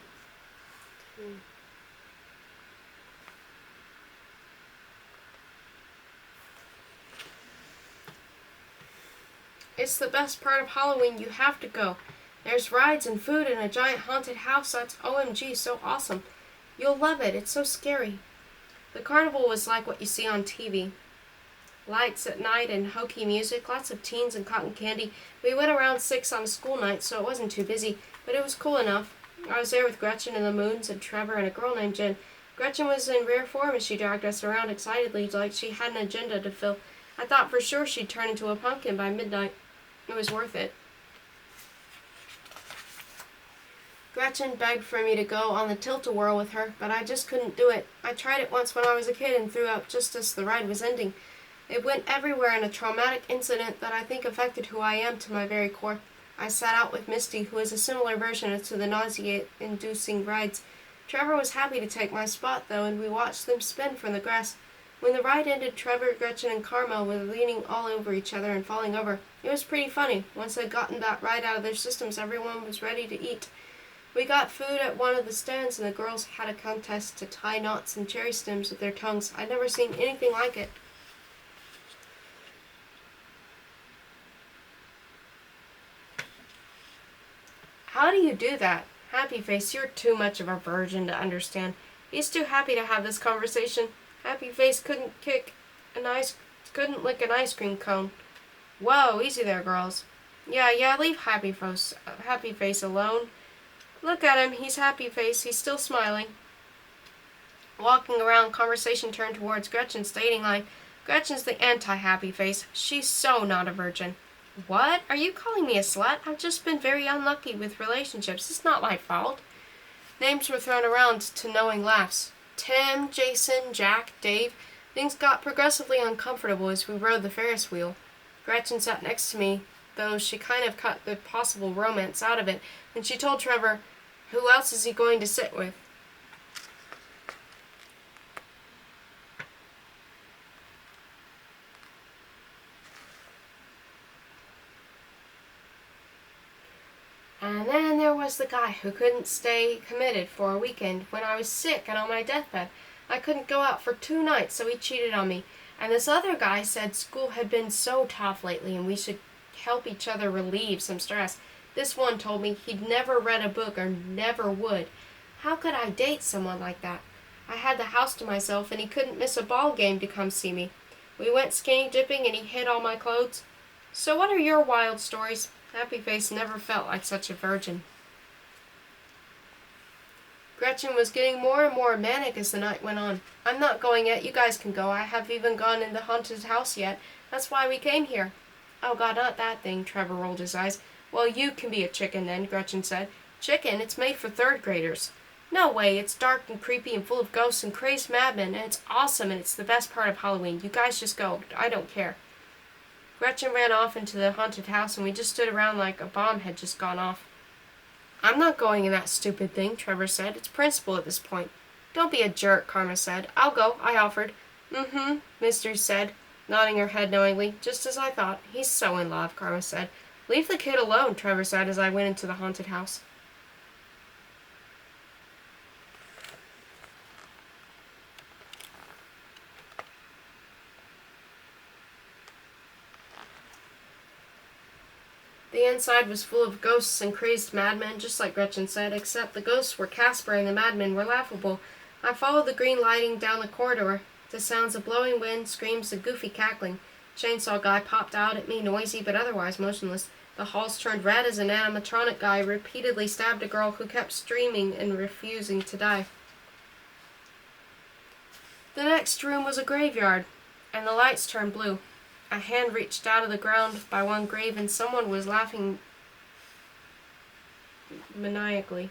It's the best part of Halloween. You have to go. There's rides and food and a giant haunted house. That's OMG, so awesome. You'll love it. It's so scary. The carnival was like what you see on TV. Lights at night and hokey music, lots of teens and cotton candy. We went around 6 on a school night, so it wasn't too busy, but it was cool enough. I was there with Gretchen and the Moons and Trevor and a girl named Jen. Gretchen was in rare form as she dragged us around excitedly like she had an agenda to fill. I thought for sure she'd turn into a pumpkin by midnight. It was worth it. Gretchen begged for me to go on the tilt-a-whirl with her, but I just couldn't do it. I tried it once when I was a kid and threw up just as the ride was ending. It went everywhere in a traumatic incident that I think affected who I am to my very core. I sat out with Misty, who is a similar version to the nausea-inducing rides. Trevor was happy to take my spot, though, and we watched them spin from the grass. When the ride ended, Trevor, Gretchen, and Karma were leaning all over each other and falling over. It was pretty funny. Once they'd gotten that ride out of their systems, everyone was ready to eat. We got food at one of the stands, and the girls had a contest to tie knots and cherry stems with their tongues. I'd never seen anything like it. How do you do that? Happy Face, you're too much of a virgin to understand. He's too happy to have this conversation. Happy Face couldn't lick an ice cream cone. Whoa, easy there, girls. Yeah, leave Happy Face alone. Look at him, he's Happy Face, he's still smiling. Walking around, conversation turned towards Gretchen's dating life. Gretchen's the anti-Happy Face. She's so not a virgin. What? Are you calling me a slut? I've just been very unlucky with relationships. It's not my fault. Names were thrown around to knowing laughs. Tim, Jason, Jack, Dave. Things got progressively uncomfortable as we rode the Ferris wheel. Gretchen sat next to me, though she kind of cut the possible romance out of it, and she told Trevor, "Who else is he going to sit with?" And then there was the guy who couldn't stay committed for a weekend when I was sick and on my deathbed. I couldn't go out for 2 nights, so he cheated on me. And this other guy said school had been so tough lately and we should help each other relieve some stress. This one told me he'd never read a book or never would. How could I date someone like that? I had the house to myself and he couldn't miss a ball game to come see me. We went skinny dipping and he hid all my clothes. So what are your wild stories? Happy Face never felt like such a virgin. Gretchen was getting more and more manic as the night went on. I'm not going yet. You guys can go. I haven't even gone in the haunted house yet. That's why we came here. Oh God, not that thing. Trevor rolled his eyes. Well, you can be a chicken then, Gretchen said. Chicken? It's made for 3rd graders. No way. It's dark and creepy and full of ghosts and crazed madmen, and it's awesome, and it's the best part of Halloween. You guys just go. I don't care. Gretchen ran off into the haunted house, and we just stood around like a bomb had just gone off. I'm not going in that stupid thing, Trevor said. It's principal at this point. Don't be a jerk, Karma said. I'll go, I offered. Mm-hmm, Mystery said, nodding her head knowingly. Just as I thought. He's so in love, Karma said. Leave the kid alone, Trevor said as I went into the haunted house. The inside was full of ghosts and crazed madmen, just like Gretchen said, except the ghosts were Casper and the madmen were laughable. I followed the green lighting down the corridor. The sounds of blowing wind, screams, and goofy cackling. Chainsaw guy popped out at me, noisy but otherwise motionless. The halls turned red as an animatronic guy repeatedly stabbed a girl who kept screaming and refusing to die. The next room was a graveyard, and the lights turned blue. A hand reached out of the ground by one grave, and someone was laughing maniacally.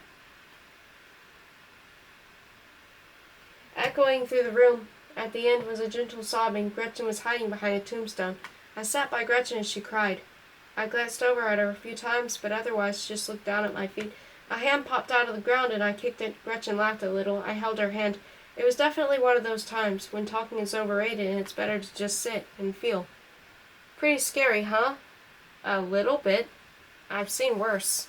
Echoing through the room, at the end was a gentle sobbing. Gretchen was hiding behind a tombstone. I sat by Gretchen as she cried. I glanced over at her a few times, but otherwise just looked down at my feet. A hand popped out of the ground, and I kicked it. Gretchen laughed a little. I held her hand. It was definitely one of those times when talking is overrated and it's better to just sit and feel. Pretty scary, huh? A little bit. I've seen worse.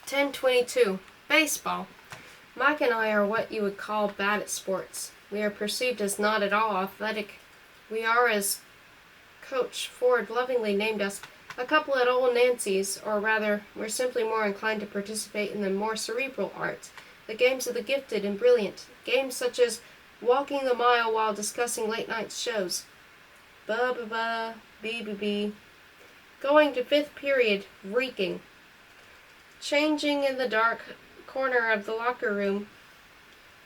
"10:22. Baseball. Mike and I are what you would call bad at sports. We are perceived as not at all athletic. We are, as Coach Ford lovingly named us, a couple at old Nancy's, or rather, we're simply more inclined to participate in the more cerebral arts, the games of the gifted and brilliant, games such as walking the mile while discussing late-night shows. Ba-ba-ba, bee-bee-bee. Going to 5th period, reeking. Changing in the dark corner of the locker room.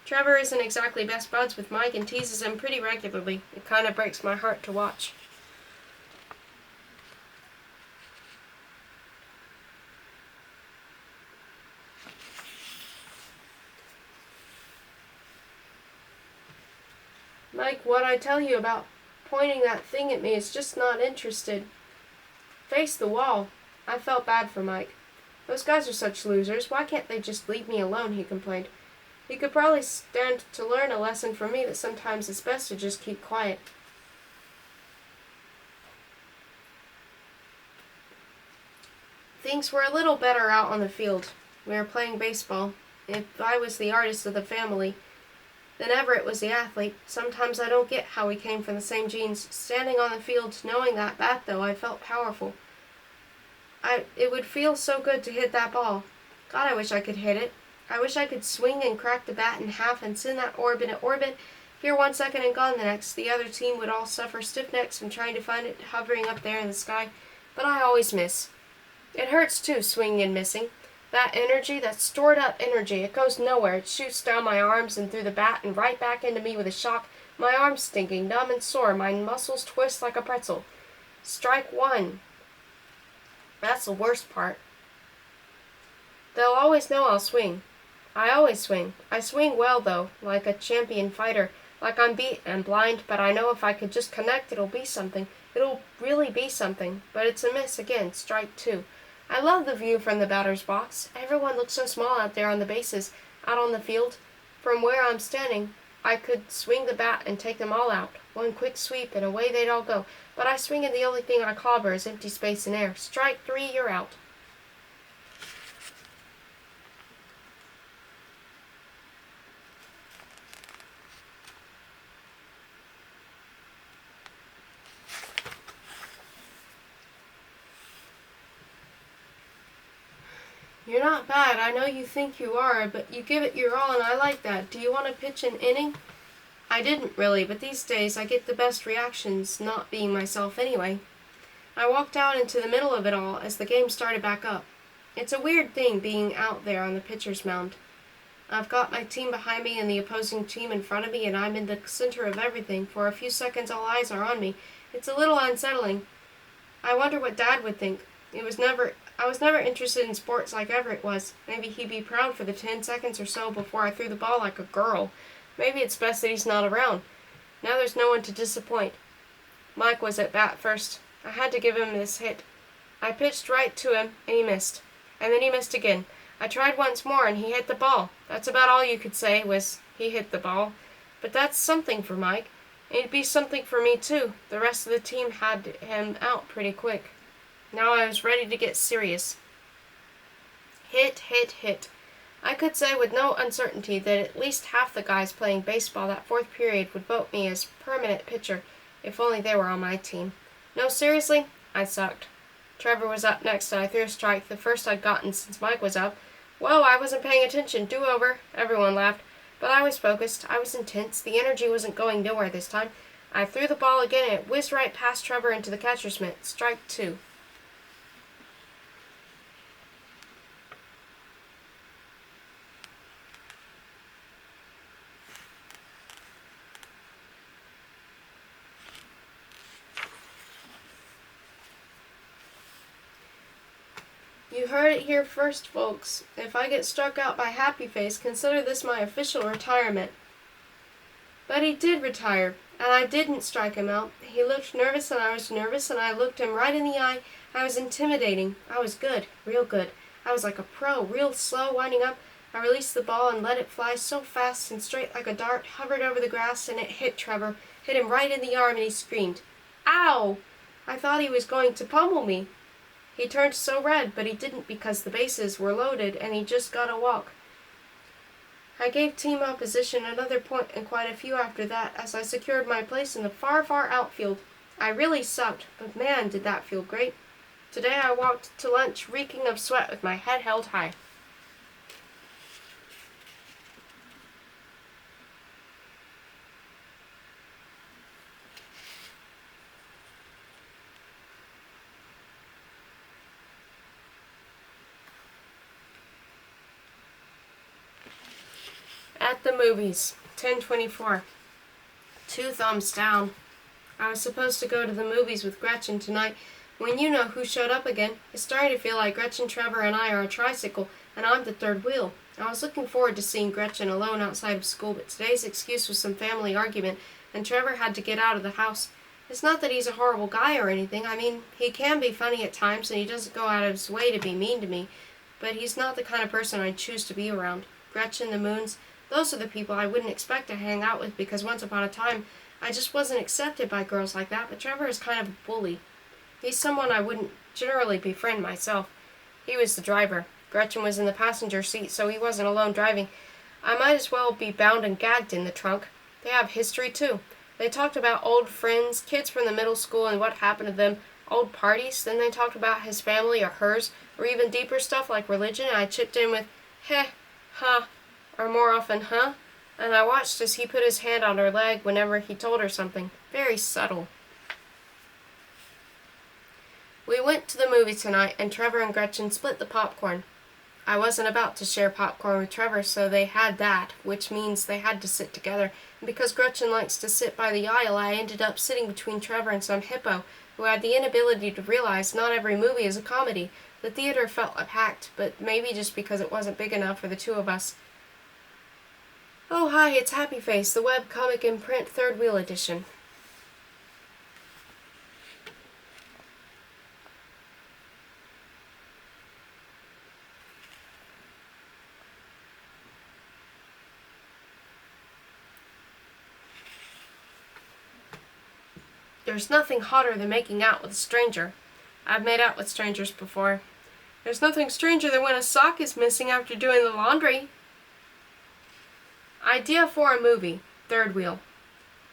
Trevor isn't exactly best buds with Mike and teases him pretty regularly. It kind of breaks my heart to watch. Mike, what'd I tell you about pointing that thing at me is just not interested. Face the wall. I felt bad for Mike. Those guys are such losers. Why can't they just leave me alone, he complained. He could probably stand to learn a lesson from me that sometimes it's best to just keep quiet. Things were a little better out on the field. We were playing baseball. If I was the artist of the family, then Everett was the athlete. Sometimes I don't get how we came from the same genes. Standing on the field, knowing that bat, though, I felt powerful. It would feel so good to hit that ball. God, I wish I could hit it. I wish I could swing and crack the bat in half and send that orb in orbit, here 1 second and gone the next. The other team would all suffer stiff necks from trying to find it hovering up there in the sky, but I always miss. It hurts too, swinging and missing. That energy, that stored up energy, it goes nowhere. It shoots down my arms and through the bat and right back into me with a shock. My arms stinking, numb and sore, my muscles twist like a pretzel. Strike one. That's the worst part. They'll always know I'll swing. I always swing. I swing well, though, like a champion fighter, like I'm beat and blind, but I know if I could just connect, it'll be something. It'll really be something. But it's a miss again, strike two. I love the view from the batter's box. Everyone looks so small out there on the bases, out on the field. From where I'm standing, I could swing the bat and take them all out. One quick sweep and away they'd all go. But I swing and the only thing I clobber is empty space and air. Strike three, you're out. You're not bad. I know you think you are, but you give it your all, and I like that. Do you want to pitch an inning? I didn't really, but these days I get the best reactions not being myself anyway. I walked out into the middle of it all as the game started back up. It's a weird thing being out there on the pitcher's mound. I've got my team behind me and the opposing team in front of me, and I'm in the center of everything. For a few seconds all eyes are on me. It's a little unsettling. I wonder what Dad would think. I was never interested in sports like Everett was. Maybe he'd be proud for the 10 seconds or so before I threw the ball like a girl. Maybe it's best that he's not around. Now there's no one to disappoint. Mike was at bat first. I had to give him this hit. I pitched right to him, and he missed. And then he missed again. I tried once more, and he hit the ball. That's about all you could say was, he hit the ball. But that's something for Mike. It'd be something for me, too. The rest of the team had him out pretty quick. Now I was ready to get serious. Hit, hit, hit. I could say with no uncertainty that at least half the guys playing baseball that fourth period would vote me as permanent pitcher if only they were on my team. No, seriously, I sucked. Trevor was up next and I threw a strike, the first I'd gotten since Mike was up. Whoa, I wasn't paying attention. Do over. Everyone laughed. But I was focused. I was intense. The energy wasn't going nowhere this time. I threw the ball again and it whizzed right past Trevor into the catcher's mitt. Strike two. You heard it here first, folks. If I get struck out by Happy Face, consider this my official retirement. But he did retire, and I didn't strike him out. He looked nervous, and I was nervous, and I looked him right in the eye. I was intimidating. I was good, real good. I was like a pro, real slow, winding up. I released the ball and let it fly so fast and straight like a dart, hovered over the grass, and it hit Trevor, hit him right in the arm, and he screamed, "Ow!" I thought he was going to pummel me. He turned so red, but he didn't because the bases were loaded and he just got a walk. I gave team opposition another point and quite a few after that as I secured my place in the far, far outfield. I really sucked, but man, did that feel great. Today I walked to lunch reeking of sweat with my head held high. At the movies, 10:24. 2 thumbs down. I was supposed to go to the movies with Gretchen tonight when you know who showed up again. It's starting to feel like Gretchen, Trevor, and I are a tricycle, and I'm the third wheel. I was looking forward to seeing Gretchen alone outside of school, but today's excuse was some family argument, and Trevor had to get out of the house. It's not that he's a horrible guy or anything. I mean, he can be funny at times and he doesn't go out of his way to be mean to me, but he's not the kind of person I'd choose to be around. Gretchen, the Moons, those are the people I wouldn't expect to hang out with because once upon a time I just wasn't accepted by girls like that, but Trevor is kind of a bully. He's someone I wouldn't generally befriend myself. He was the driver. Gretchen was in the passenger seat, so he wasn't alone driving. I might as well be bound and gagged in the trunk. They have history, too. They talked about old friends, kids from the middle school and what happened to them, old parties. Then they talked about his family or hers, or even deeper stuff like religion, and I chipped in with, heh, huh, or more often, huh? And I watched as he put his hand on her leg whenever he told her something. Very subtle. We went to the movie tonight, and Trevor and Gretchen split the popcorn. I wasn't about to share popcorn with Trevor, so they had that, which means they had to sit together. And because Gretchen likes to sit by the aisle, I ended up sitting between Trevor and some hippo who had the inability to realize not every movie is a comedy. The theater felt packed, but maybe just because it wasn't big enough for the two of us. Oh, hi, it's Happy Face, the web comic in print third wheel edition. There's nothing hotter than making out with a stranger. I've made out with strangers before. There's nothing stranger than when a sock is missing after doing the laundry. Idea for a movie. Third wheel.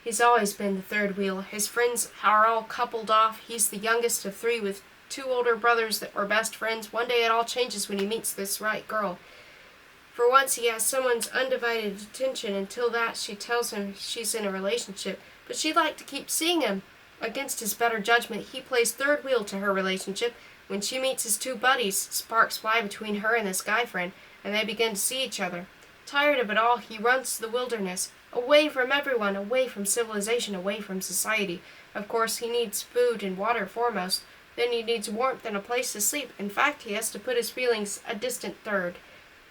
He's always been the third wheel. His friends are all coupled off. He's the youngest of three with two older brothers that were best friends. One day it all changes when he meets this right girl. For once he has someone's undivided attention. Until that, she tells him she's in a relationship. But she'd like to keep seeing him. Against his better judgment, he plays third wheel to her relationship. When she meets his two buddies, sparks fly between her and this guy friend, and they begin to see each other. Tired of it all, he runs to the wilderness, away from everyone, away from civilization, away from society. Of course, he needs food and water foremost. Then he needs warmth and a place to sleep. In fact, he has to put his feelings a distant third.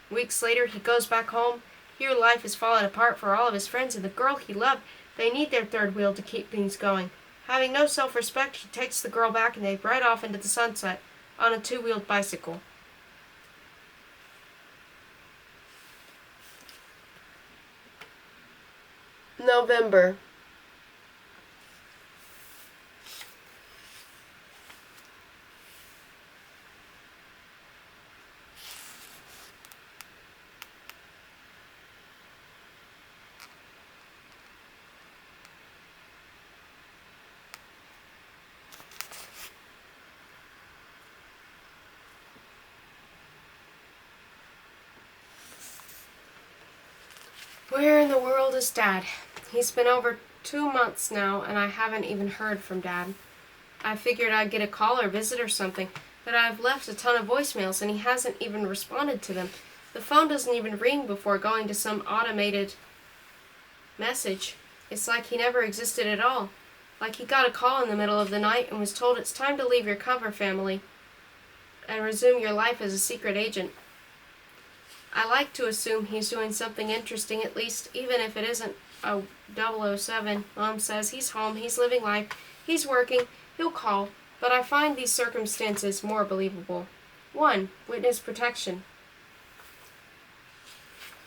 Weeks later, he goes back home. Here life is falling apart for all of his friends and the girl he loved. They need their third wheel to keep things going. Having no self-respect, he takes the girl back and they ride off into the sunset on a two-wheeled bicycle. November. Where in the world is Dad? He's been over 2 months now, and I haven't even heard from Dad. I figured I'd get a call or visit or something, but I've left a ton of voicemails, and he hasn't even responded to them. The phone doesn't even ring before going to some automated message. It's like he never existed at all. Like he got a call in the middle of the night and was told it's time to leave your cover family and resume your life as a secret agent. I like to assume he's doing something interesting, at least, even if it isn't a 007. Mom says he's home, he's living life, he's working, he'll call, but I find these circumstances more believable. 1. Witness protection.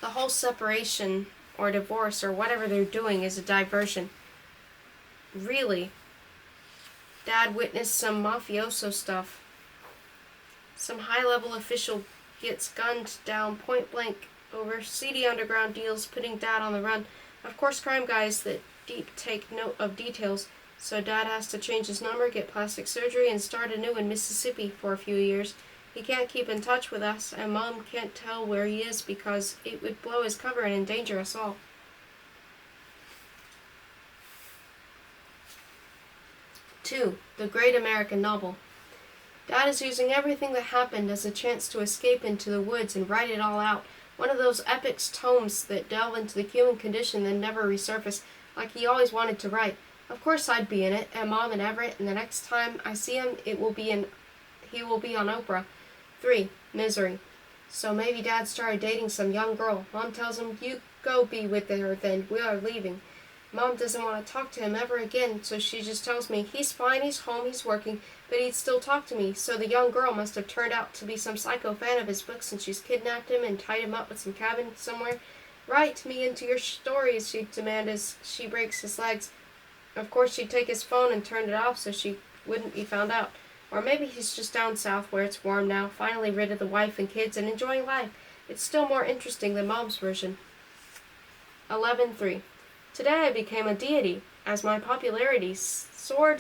The whole separation or divorce or whatever they're doing is a diversion. Really, Dad witnessed some mafioso stuff. Some high-level official gets gunned down point blank over seedy underground deals, putting Dad on the run. Of course, crime guys that deep take note of details, so Dad has to change his number, get plastic surgery, and start anew in Mississippi for a few years. He can't keep in touch with us, and Mom can't tell where he is because it would blow his cover and endanger us all. 2. The Great American Novel. Dad is using everything that happened as a chance to escape into the woods and write it all out. One of those epic tomes that delve into the human condition and never resurface, like he always wanted to write. Of course I'd be in it, and Mom and Everett, and the next time I see him, he will be on Oprah. 3. Misery. So maybe Dad started dating some young girl. Mom tells him, you go be with her then, we are leaving. Mom doesn't want to talk to him ever again, so she just tells me he's fine, he's home, he's working, but he'd still talk to me. So the young girl must have turned out to be some psycho fan of his books, and she's kidnapped him and tied him up with some cabin somewhere. Write me into your stories, she'd demand as she breaks his legs. Of course, she'd take his phone and turn it off so she wouldn't be found out. Or maybe he's just down south where it's warm now, finally rid of the wife and kids and enjoying life. It's still more interesting than Mom's version. 11:3. Today I became a deity. As my popularity soared